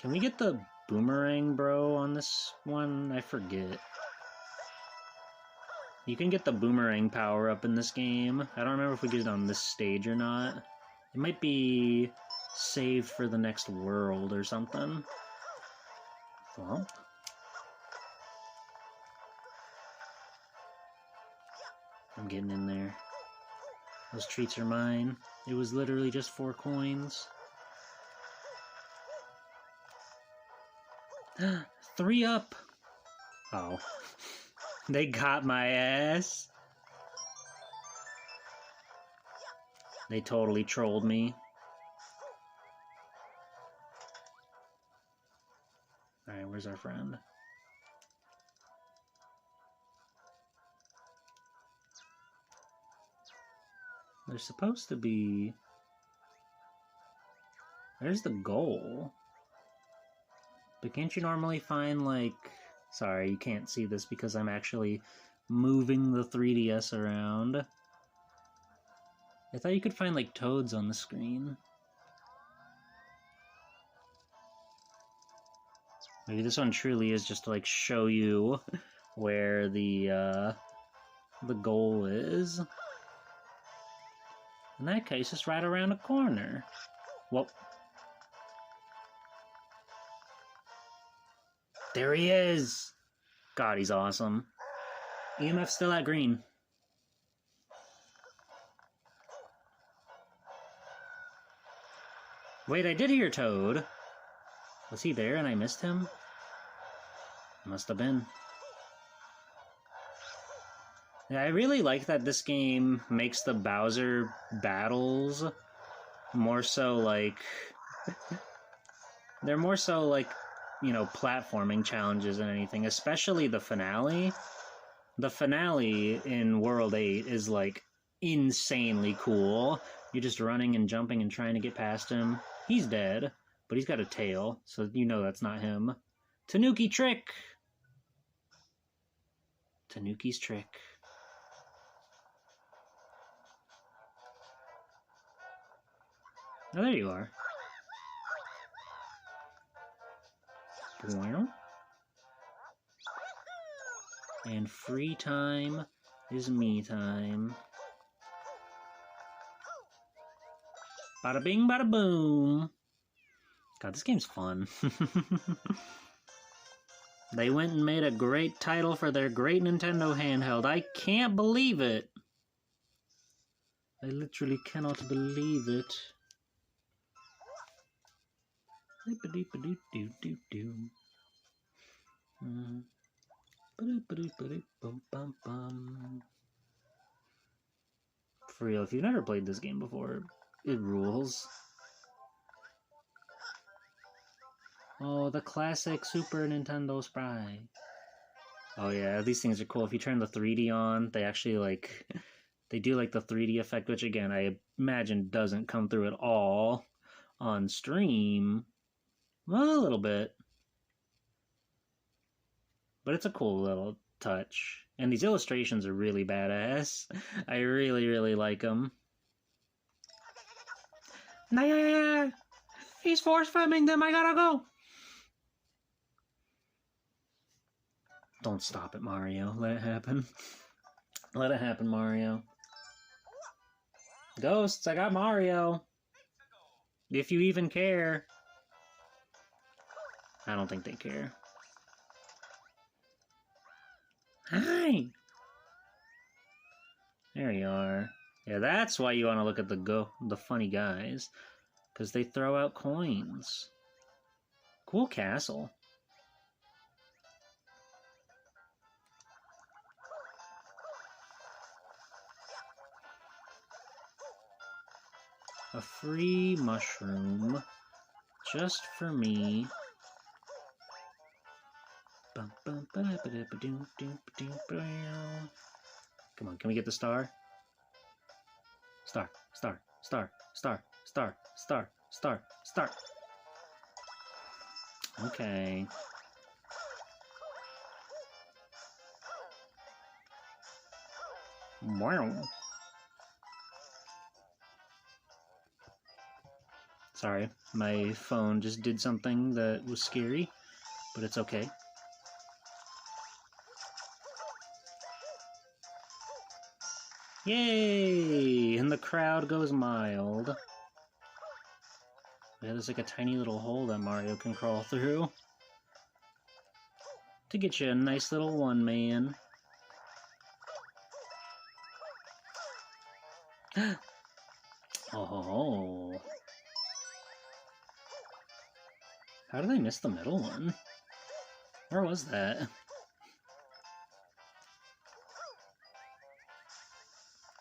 Can we get the boomerang bro on this one? I forget. You can get the boomerang power up in this game. I don't remember if we get it on this stage or not. It might be saved for the next world or something. Thump. I'm getting in there. Those treats are mine. It was literally just 4 coins. 3 up! Oh. They got my ass. They totally trolled me. Alright, where's our friend? There's supposed to be... There's the goal. But can't you normally find, like... Sorry, you can't see this because I'm actually moving the 3DS around. I thought you could find, like, toads on the screen. Maybe this one truly is just to, like, show you where the goal is. In that case, it's right around the corner. Whoop. There he is! God, he's awesome. EMF's still at green. Wait, I did hear Toad. Was he there and I missed him? Must have been. Yeah, I really like that this game makes the Bowser battles more so like... They're more so like, you know, platforming challenges than anything, especially the finale. The finale in World 8 is, like, insanely cool. You're just running and jumping and trying to get past him. He's dead, but he's got a tail, so you know that's not him. Tanuki Trick! Tanuki's trick. Oh, there you are. Well. And free time is me time. Bada bing, bada boom. God, this game's fun. They went and made a great title for their great Nintendo handheld. I can't believe it. I literally cannot believe it. For real, if you've never played this game before, it rules. Oh, the classic Super Nintendo sprite. Oh yeah, these things are cool. If you turn the 3D on, they actually like... They do like the 3D effect, which again, I imagine doesn't come through at all on stream. Well, a little bit. But it's a cool little touch. And these illustrations are really badass. I really, really like them. Nah, he's force filming them, I gotta go! Don't stop it, Mario. Let it happen. Let it happen, Mario. Ghosts, I got Mario. If you even care. I don't think they care. Hi! There you are. Yeah, that's why you want to look at the funny guys. Because they throw out coins. Cool castle. A free mushroom. Just for me. Come on, can we get the star? Star, star, star, star, star, star, star, star. Okay. Wow. Sorry, my phone just did something that was scary, but it's okay. Yay! And the crowd goes mild. Yeah, there's like a tiny little hole that Mario can crawl through. To get you a nice little one-man. Oh. How did I miss the middle one? Where was that?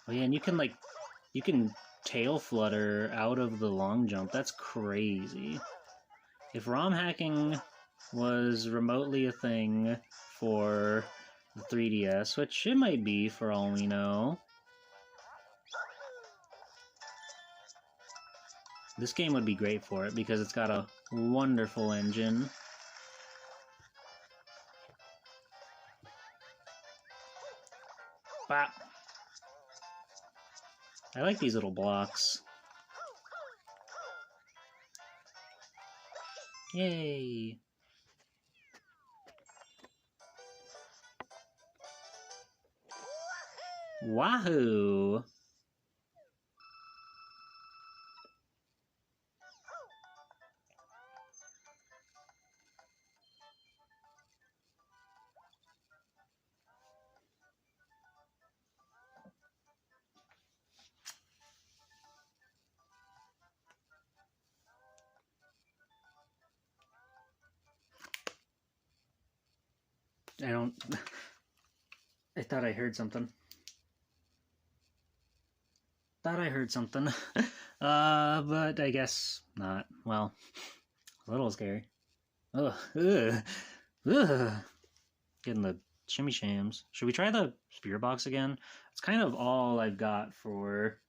Oh yeah, and you can tail flutter out of the long jump. That's crazy. If ROM hacking was remotely a thing for the 3DS, which it might be for all we know, this game would be great for it because it's got a wonderful engine. Bop. I like these little blocks. Yay! Wahoo! I thought I heard something. But I guess not. Well, a little scary. Ugh. Getting the shimmy shams. Should we try the spear box again? It's kind of all I've got for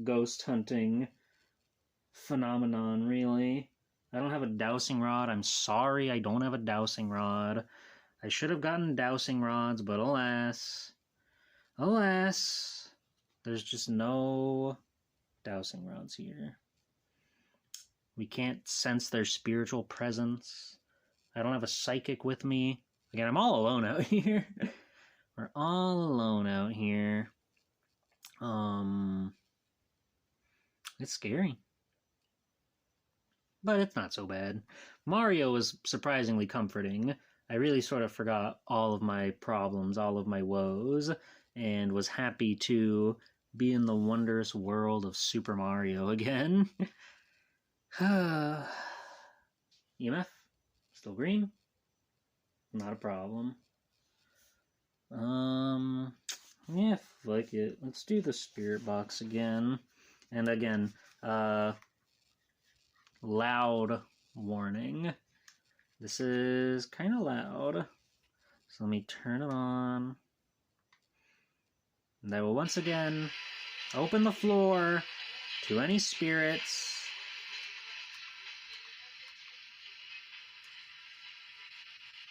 ghost hunting phenomenon, really. I don't have a dowsing rod. I'm sorry I don't have a dowsing rod. I should have gotten dowsing rods, but alas, there's just no dowsing rods here. We can't sense their spiritual presence. I don't have a psychic with me. Again, I'm all alone out here. We're all alone out here. It's scary. But it's not so bad. Mario was surprisingly comforting. I really sort of forgot all of my problems, all of my woes, and was happy to be in the wondrous world of Super Mario again. EMF? Still green? Not a problem. Yeah, fuck it. Let's do the spirit box again. And again, loud warning. This is kind of loud. So let me turn it on. And I will once again open the floor to any spirits.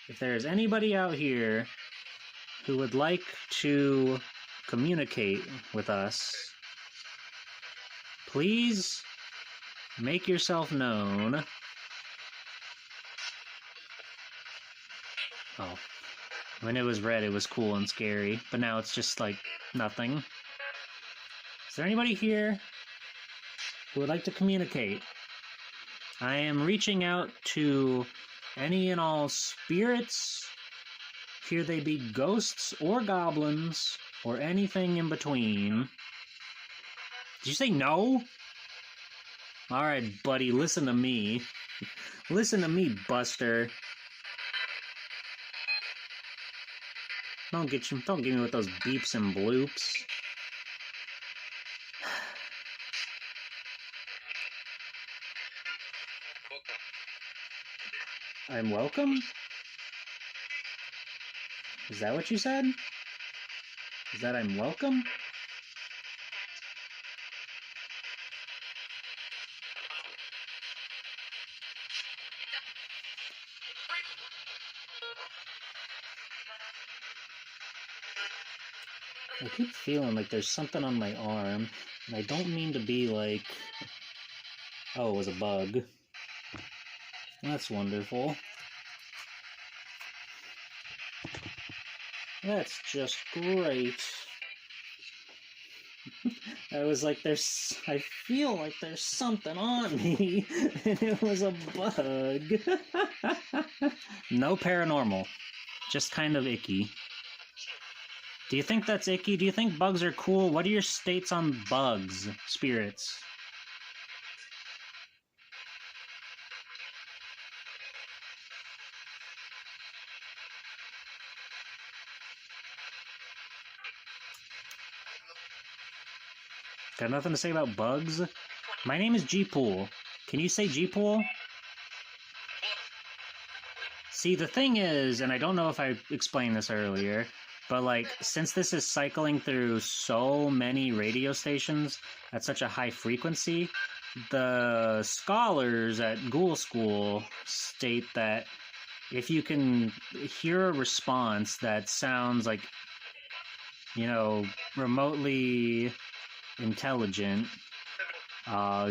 If there is anybody out here who would like to communicate with us, please make yourself known. Oh, when it was red, it was cool and scary, but now it's just like nothing. Is there anybody here who would like to communicate? I am reaching out to any and all spirits, here they be ghosts or goblins, or anything in between. Did you say no? Alright, buddy, listen to me. Listen to me, Buster. Don't get me with those beeps and bloops. I'm welcome? Is that what you said? Is that I'm welcome? I keep feeling like there's something on my arm, and I don't mean to be like, oh, it was a bug. That's wonderful. That's just great. I was like, I feel like there's something on me, and it was a bug. No paranormal, just kind of icky. Do you think that's icky? Do you think bugs are cool? What are your states on bugs, spirits? Got nothing to say about bugs? My name is G-Pool. Can you say G-Pool? See, the thing is, and I don't know if I explained this earlier, but like, since this is cycling through so many radio stations at such a high frequency, the scholars at Ghoul School state that if you can hear a response that sounds like, you know, remotely intelligent,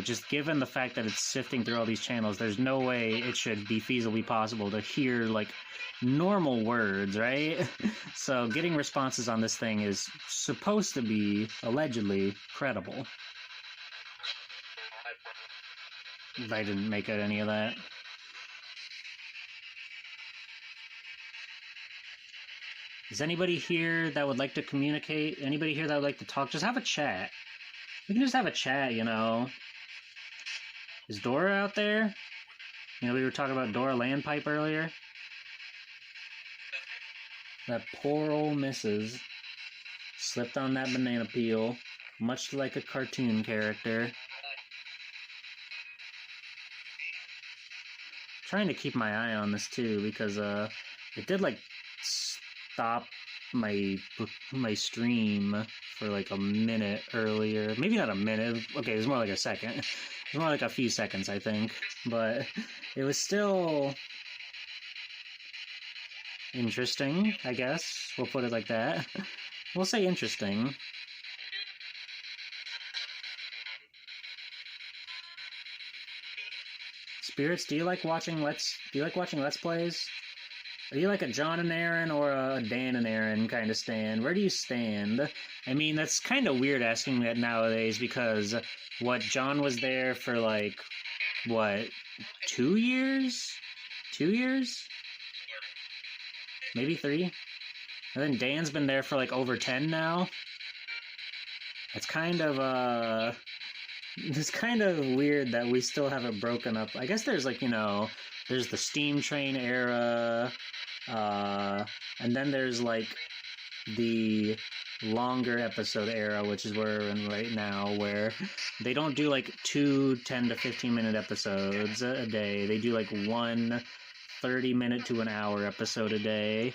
just given the fact that it's sifting through all these channels, there's no way it should be feasibly possible to hear like normal words, right? So getting responses on this thing is supposed to be allegedly credible. I didn't make out any of that. Is anybody here that would like to communicate? Anybody here that would like to talk? Just have a chat. We can just have a chat, you know. Is Dora out there? You know, we were talking about Dora Landpipe earlier. That poor old missus slipped on that banana peel, much like a cartoon character. Trying to keep my eye on this too, because it did like stop my stream for like a minute earlier. Maybe not a minute. Okay, it was more like a second. It was more like a few seconds, I think. But it was still interesting, I guess. We'll put it like that. We'll say interesting. Spirits, do you like watching Let's Plays? Are you like a John and Aaron or a Dan and Aaron kind of stand? Where do you stand? I mean, that's kind of weird asking that nowadays because, what, John was there for like, what, 2 years? 2 years? Maybe 3? And then Dan's been there for like over 10 now. It's kind of, it's kind of weird that we still haven't broken up. I guess there's like, you know, there's the Steam Train era, and then there's like the longer episode era, which is where we're in right now, where they don't do like 2 10 to 15 minute episodes a day. They do like 1 30-minute to an hour episode a day.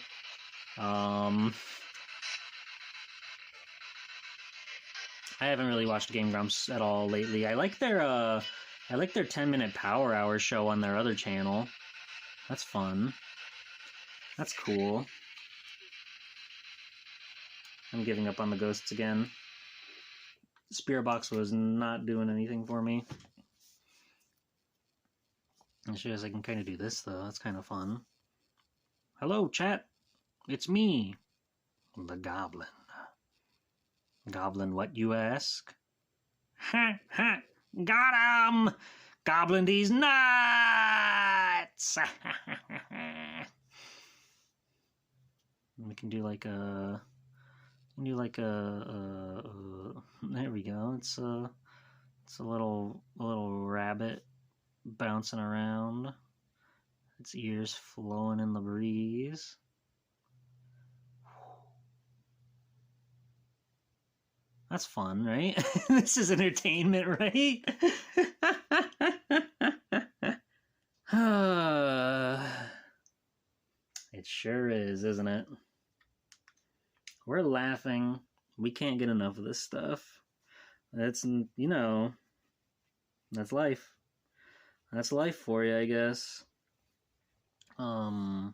I haven't really watched Game Grumps at all lately. I like their 10-minute Power Hour show on their other channel. That's fun. That's cool. I'm giving up on the ghosts again. Spirit Box was not doing anything for me. I guess I can kind of do this though. That's kind of fun. Hello, chat. It's me, the Goblin. Goblin, what you ask? Ha ha! Got him! Goblin these nuts! We can do like a... there we go. It's a little rabbit bouncing around. Its ears flowing in the breeze. That's fun, right? This is entertainment, right? It sure is, isn't it? We're laughing. We can't get enough of this stuff. That's, you know, that's life. That's life for you, I guess. Oh,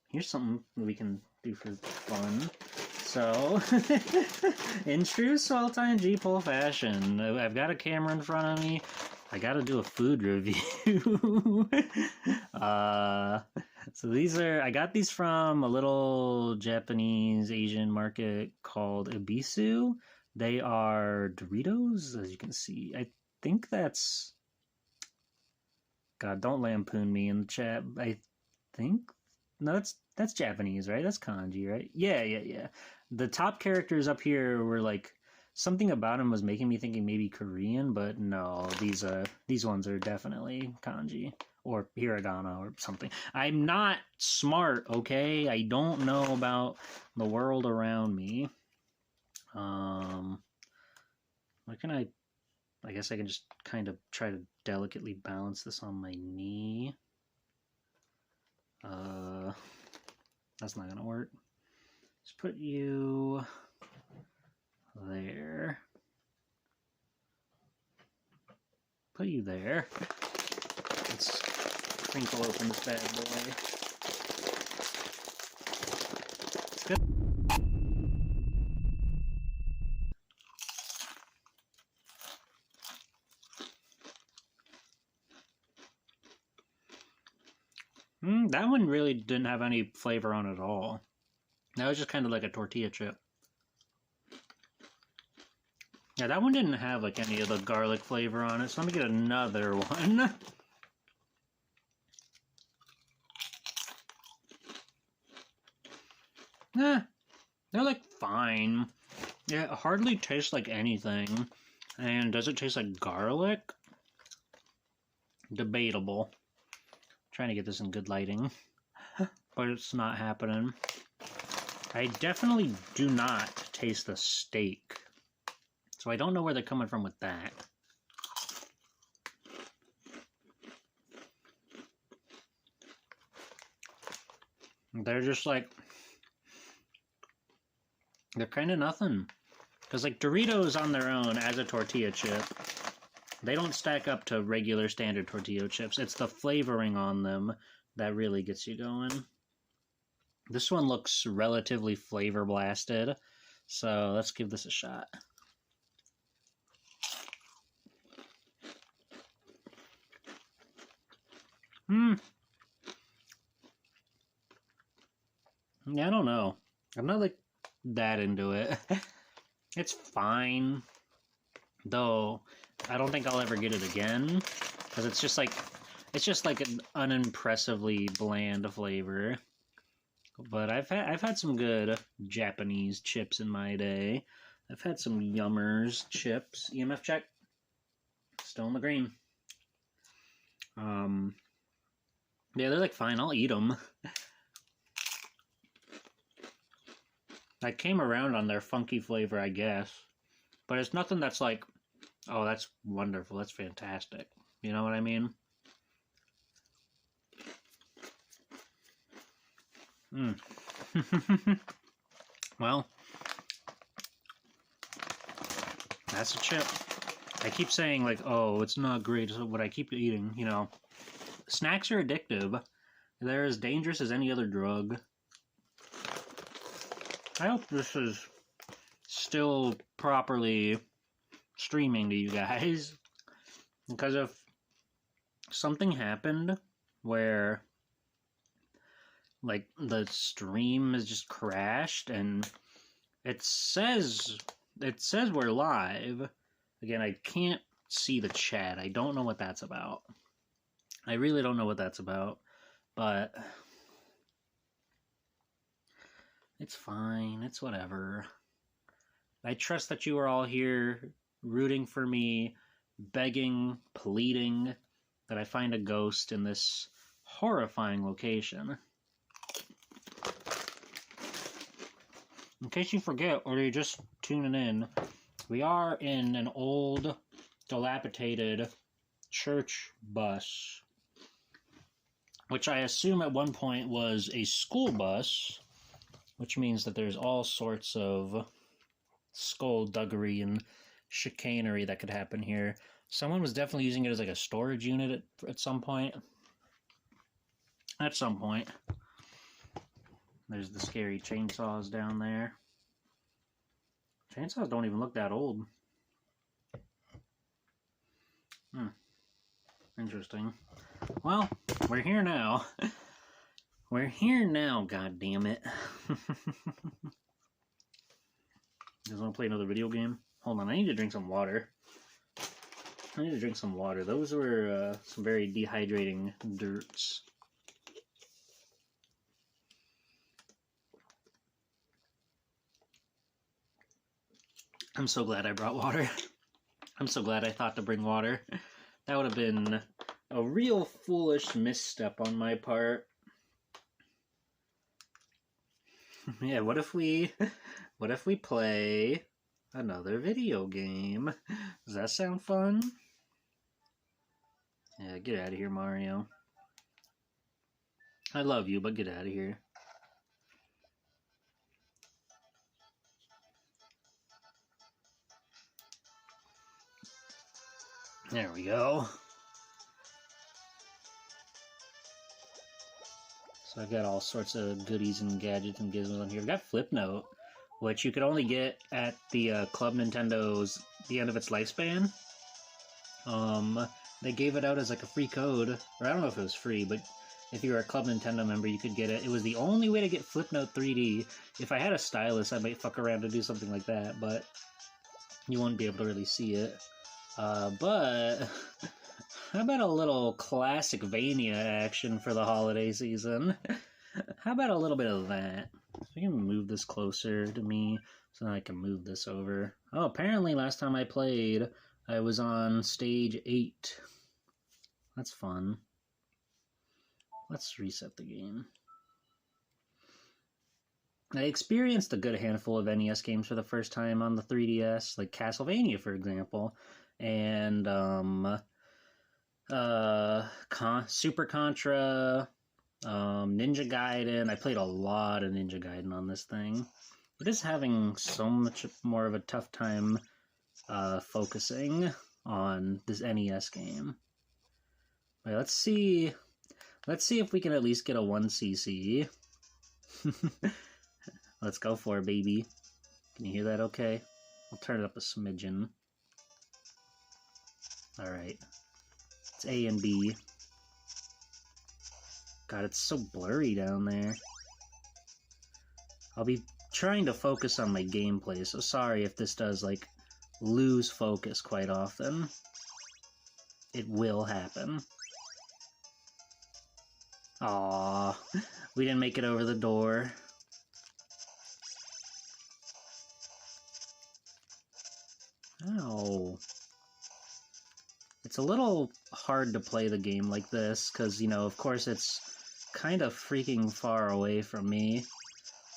here's something we can do for fun. So, in true Sultan G-Pole fashion, I've got a camera in front of me. I gotta do a food review. So these are, I got these from a little Japanese Asian market called Ebisu. They are Doritos, as you can see. I think that's, God, don't lampoon me in the chat. I think, no, that's Japanese, right? That's kanji, right? Yeah. The top characters up here were like, something about them was making me thinking maybe Korean, but no, these ones are definitely kanji or hiragana or something. I'm not smart, okay? I don't know about the world around me. What can I guess I can just kind of try to delicately balance this on my knee. That's not gonna work. Just put you there. Put you there. Let's crinkle open this bad boy. It's good. That one really didn't have any flavor on it at all. That was just kind of like a tortilla chip. Yeah, that one didn't have like any of the garlic flavor on it, so let me get another one. They're like fine. Yeah, it hardly tastes like anything. And does it taste like garlic? Debatable. Trying to get this in good lighting, but it's not happening. I definitely do not taste the steak, so I don't know where they're coming from with that. They're just like, they're kind of nothing. Because like Doritos on their own as a tortilla chip, they don't stack up to regular standard tortilla chips. It's the flavoring on them that really gets you going. This one looks relatively flavor blasted, so let's give this a shot. Yeah, I don't know. I'm not like that into it. It's fine, though. I don't think I'll ever get it again because it's just like an unimpressively bland flavor. But I've had some good Japanese chips in my day. I've had some Yummers chips. EMF check. Still in the green. Yeah, they're like fine. I'll eat them. I came around on their funky flavor, I guess. But it's nothing that's like, oh, that's wonderful. That's fantastic. You know what I mean? Well, that's a chip. I keep saying, like, oh, it's not great, but I keep eating, you know. Snacks are addictive. They're as dangerous as any other drug. I hope this is still properly streaming to you guys. Because if something happened where, like, the stream has just crashed and it says we're live. Again, I can't see the chat. I don't know what that's about. I really don't know what that's about, but it's fine. It's whatever. I trust that you are all here rooting for me, begging, pleading that I find a ghost in this horrifying location. In case you forget, or you're just tuning in, we are in an old, dilapidated church bus, which I assume at one point was a school bus, which means that there's all sorts of skullduggery and chicanery that could happen here. Someone was definitely using it as like a storage unit at some point. At some point. There's the scary chainsaws down there. Chainsaws don't even look that old. Interesting. Well, we're here now. We're here now, goddammit. You guys want to play another video game? Hold on, I need to drink some water. Those were some very dehydrating dirts. I'm so glad I brought water. I'm so glad I thought to bring water. That would have been a real foolish misstep on my part. Yeah, what if we play another video game? Does that sound fun? Yeah, get out of here, Mario. I love you, but get out of here. There we go. So I've got all sorts of goodies and gadgets and gizmos on here. I've got Flipnote, which you could only get at the Club Nintendo's, the end of its lifespan. They gave it out as like a free code, or I don't know if it was free, but if you were a Club Nintendo member, you could get it. It was the only way to get Flipnote 3D. If I had a stylus, I might fuck around to do something like that, but you wouldn't be able to really see it. But how about a little classic Vania action for the holiday season? How about a little bit of that? So we can move this closer to me so I can move this over. Oh, apparently last time I played, I was on stage 8. That's fun. Let's reset the game. I experienced a good handful of NES games for the first time on the 3DS, like Castlevania, for example, and Super Contra, Ninja Gaiden. I played a lot of Ninja Gaiden on this thing. It is having so much more of a tough time focusing on this NES game. Right, let's see if we can at least get a 1cc. Let's go for it, baby. Can you hear that okay? I'll turn it up a smidgen. Alright. It's A and B. God, it's so blurry down there. I'll be trying to focus on my gameplay, so sorry if this does, like, lose focus quite often. It will happen. Aww, we didn't make it over the door. Ow. It's a little hard to play the game like this, because, you know, of course it's kind of freaking far away from me.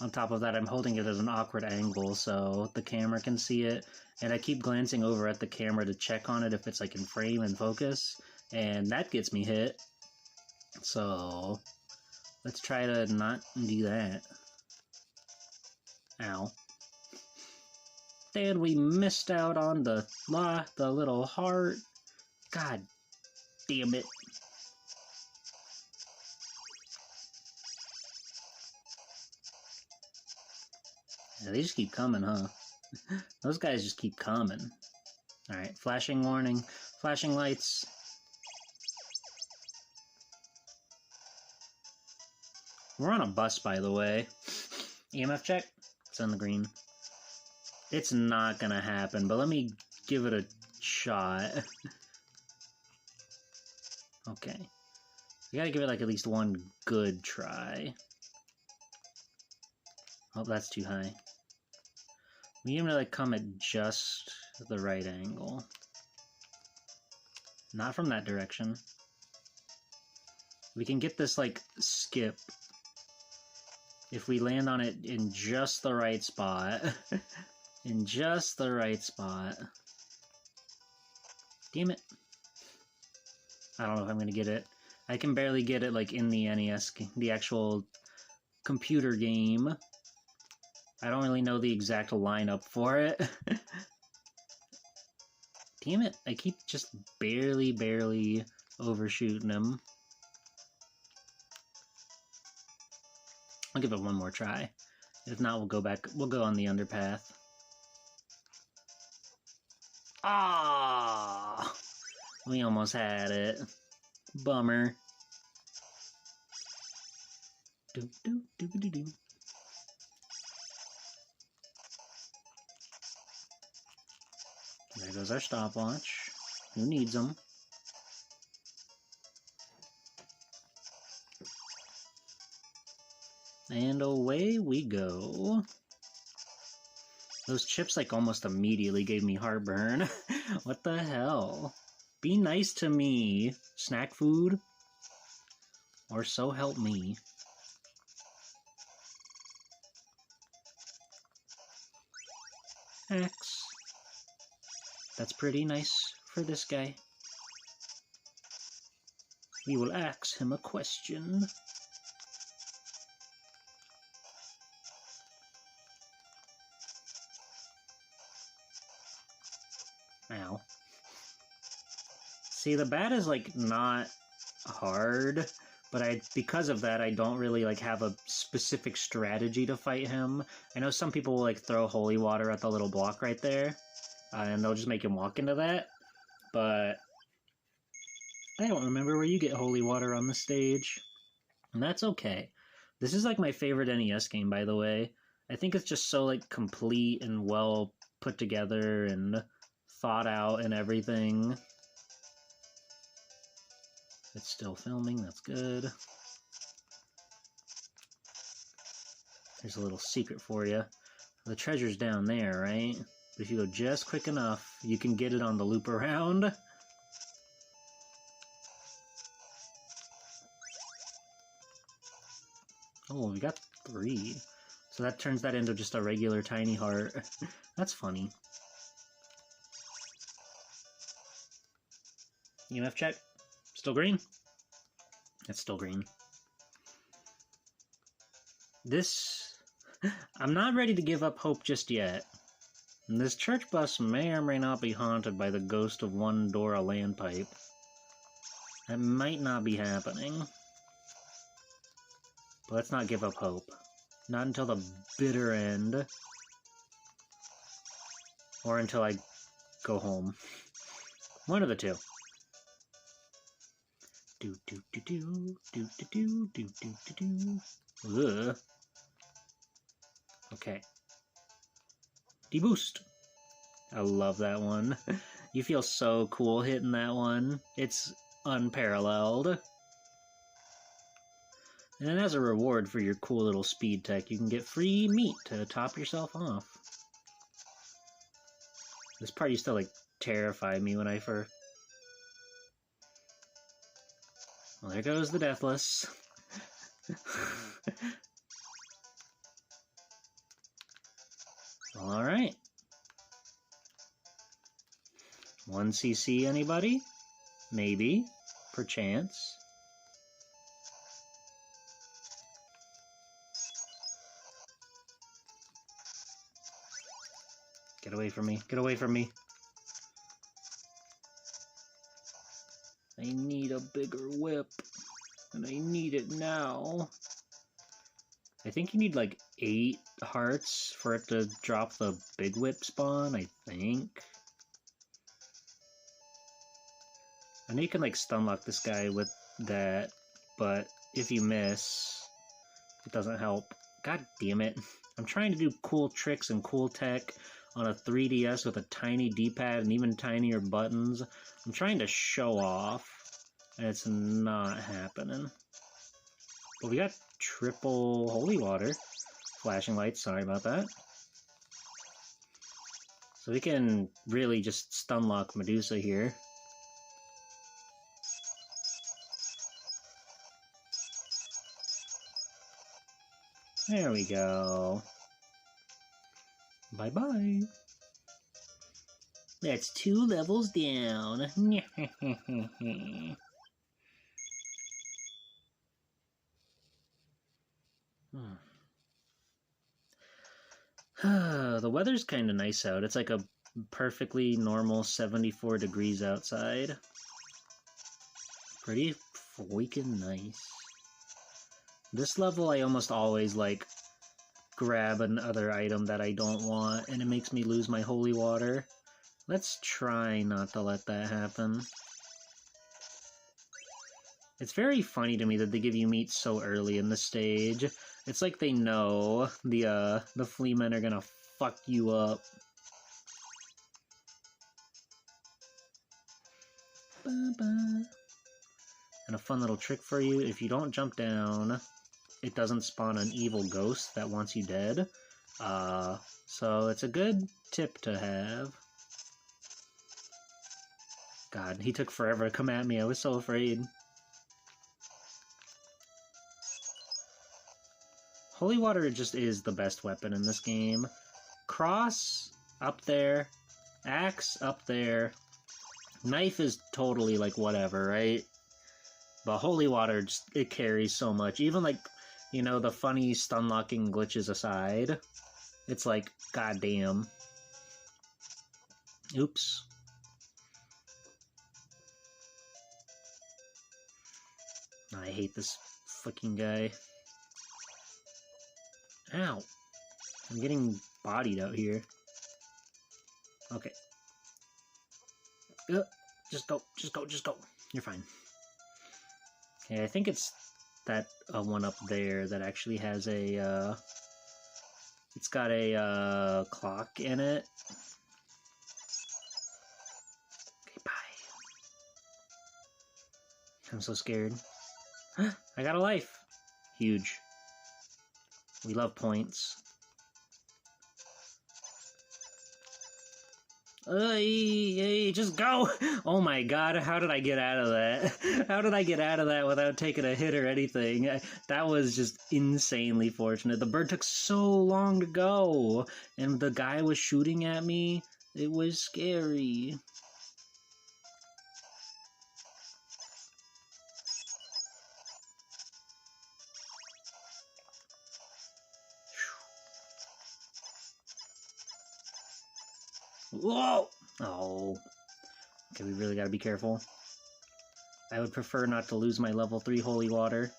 On top of that, I'm holding it at an awkward angle so the camera can see it, and I keep glancing over at the camera to check on it if it's, like, in frame and focus, and that gets me hit. So, let's try to not do that. Ow. And we missed out on the little heart. God damn it. Yeah, they just keep coming, huh? Those guys just keep coming. Alright, flashing warning. Flashing lights. We're on a bus, by the way. EMF check. It's on the green. It's not gonna happen, but let me give it a shot. Okay. We gotta give it, like, at least one good try. Oh, that's too high. We need him to, like, come at just the right angle. Not from that direction. We can get this, like, skip if we land on it in just the right spot. In just the right spot. Damn it. I don't know if I'm gonna get it. I can barely get it, like, in the NES, the actual computer game. I don't really know the exact lineup for it. Damn it, I keep just barely overshooting him. I'll give it one more try. If not, we'll go on the underpath. Ah, we almost had it. Bummer. Do do do do do. There goes our stopwatch. Who needs them? And away we go. Those chips, like, almost immediately gave me heartburn. What the hell? Be nice to me. Snack food? Or so help me. Axe. That's pretty nice for this guy. We will ask him a question. Ow. See, the bat is, like, not hard, but because of that, I don't really, like, have a specific strategy to fight him. I know some people will, like, throw holy water at the little block right there, and they'll just make him walk into that, but I don't remember where you get holy water on the stage, and that's okay. This is, like, my favorite NES game, by the way. I think it's just so, like, complete and well put together and thought out and everything. It's still filming, that's good. There's a little secret for you. The treasure's down there, right? But if you go just quick enough, you can get it on the loop around. Oh, we got 3. So that turns that into just a regular tiny heart. That's funny. EMF check. Still green? It's still green. I'm not ready to give up hope just yet. This church bus may or may not be haunted by the ghost of one Dora Landpipe. That might not be happening. But let's not give up hope. Not until the bitter end. Or until I go home. One of the two. Do do do do do do do do do do. Ugh. Okay. Deboost. I love that one. You feel so cool hitting that one. It's unparalleled. And then as a reward for your cool little speed tech, you can get free meat to top yourself off. This part used to, like, terrify me when I first... Well, there goes the Deathless. Well, alright. 1 CC, anybody? Maybe. Perchance. Get away from me. Get away from me. I need a bigger whip. And I need it now. I think you need like 8 hearts for it to drop the big whip spawn, I think. I know you can like stun lock this guy with that, but if you miss, it doesn't help. God damn it. I'm trying to do cool tricks and cool tech on a 3DS with a tiny D-pad and even tinier buttons. I'm trying to show off, and it's not happening. But we got triple holy water. Flashing lights, sorry about that. So we can really just stun lock Medusa here. There we go. Bye-bye. That's 2 levels down. The weather's kind of nice out. It's like a perfectly normal 74 degrees outside. Pretty freaking nice. This level I almost always, like, grab another item that I don't want, and it makes me lose my holy water. Let's try not to let that happen. It's very funny to me that they give you meat so early in the stage. It's like they know the flea men are gonna fuck you up. Ba-ba. And a fun little trick for you, if you don't jump down, it doesn't spawn an evil ghost that wants you dead. So it's a good tip to have. God, he took forever to come at me. I was so afraid. Holy water just is the best weapon in this game. Cross, up there. Axe, up there. Knife is totally, like, whatever, right? But holy water, just, it carries so much. Even, like, you know, the funny stun-locking glitches aside, it's like, goddamn. Oops. I hate this fucking guy. Ow. I'm getting bodied out here. Okay. Just go, just go, just go. You're fine. Okay, I think it's that one up there that actually has a, it's got a, clock in it. Okay, bye. I'm so scared. I got a life. Huge. We love points. Hey, just go! Oh my god, how did I get out of that? How did I get out of that without taking a hit or anything? That was just insanely fortunate. The bird took so long to go, and the guy was shooting at me. It was scary. Whoa! Oh. Okay, we really gotta be careful. I would prefer not to lose my level 3 holy water.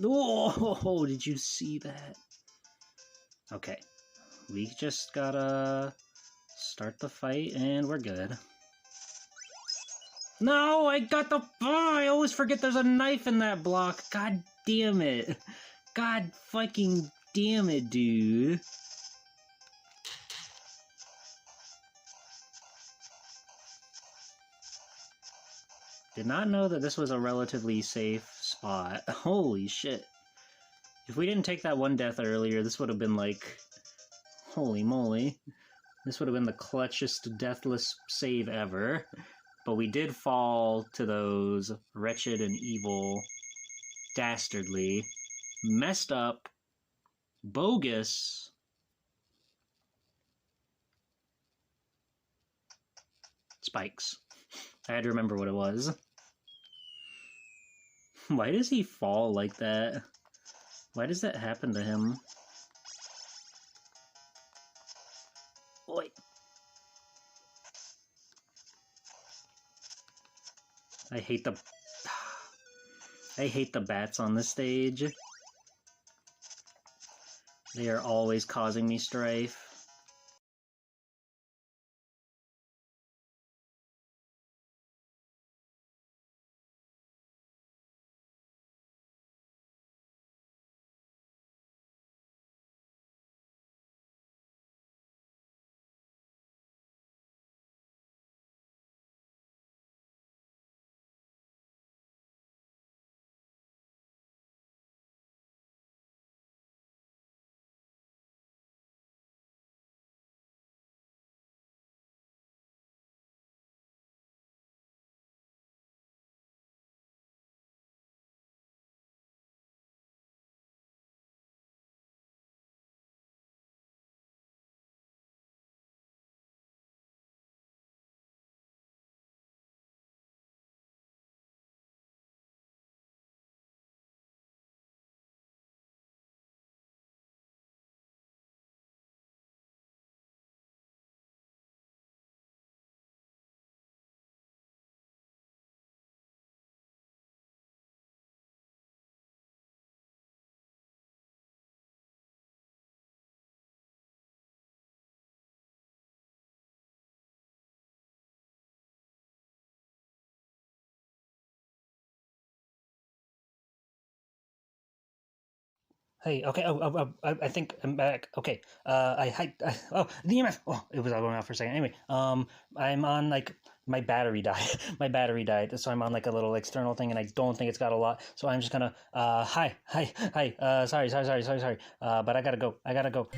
Oh, did you see that? Okay. We just gotta start the fight and we're good. No, I got the... Oh, I always forget there's a knife in that block. God damn it. God fucking damn it, dude. Did not know that this was a relatively safe spot. Holy shit. If we didn't take that one death earlier, this would have been like... Holy moly. This would have been the clutchest deathless save ever. But we did fall to those wretched and evil, dastardly, messed up, bogus spikes. I had to remember what it was. Why does he fall like that? Why does that happen to him? Oi. I hate the bats on this stage. They are always causing me strife. Hey, okay. I think I'm back. Okay. Oh, the EMF. Oh, it was all going off for a second. Anyway, I'm on like my battery died. My battery died, so I'm on like a little external thing, and I don't think it's got a lot. So I'm just gonna. Hi. Sorry. But I gotta go.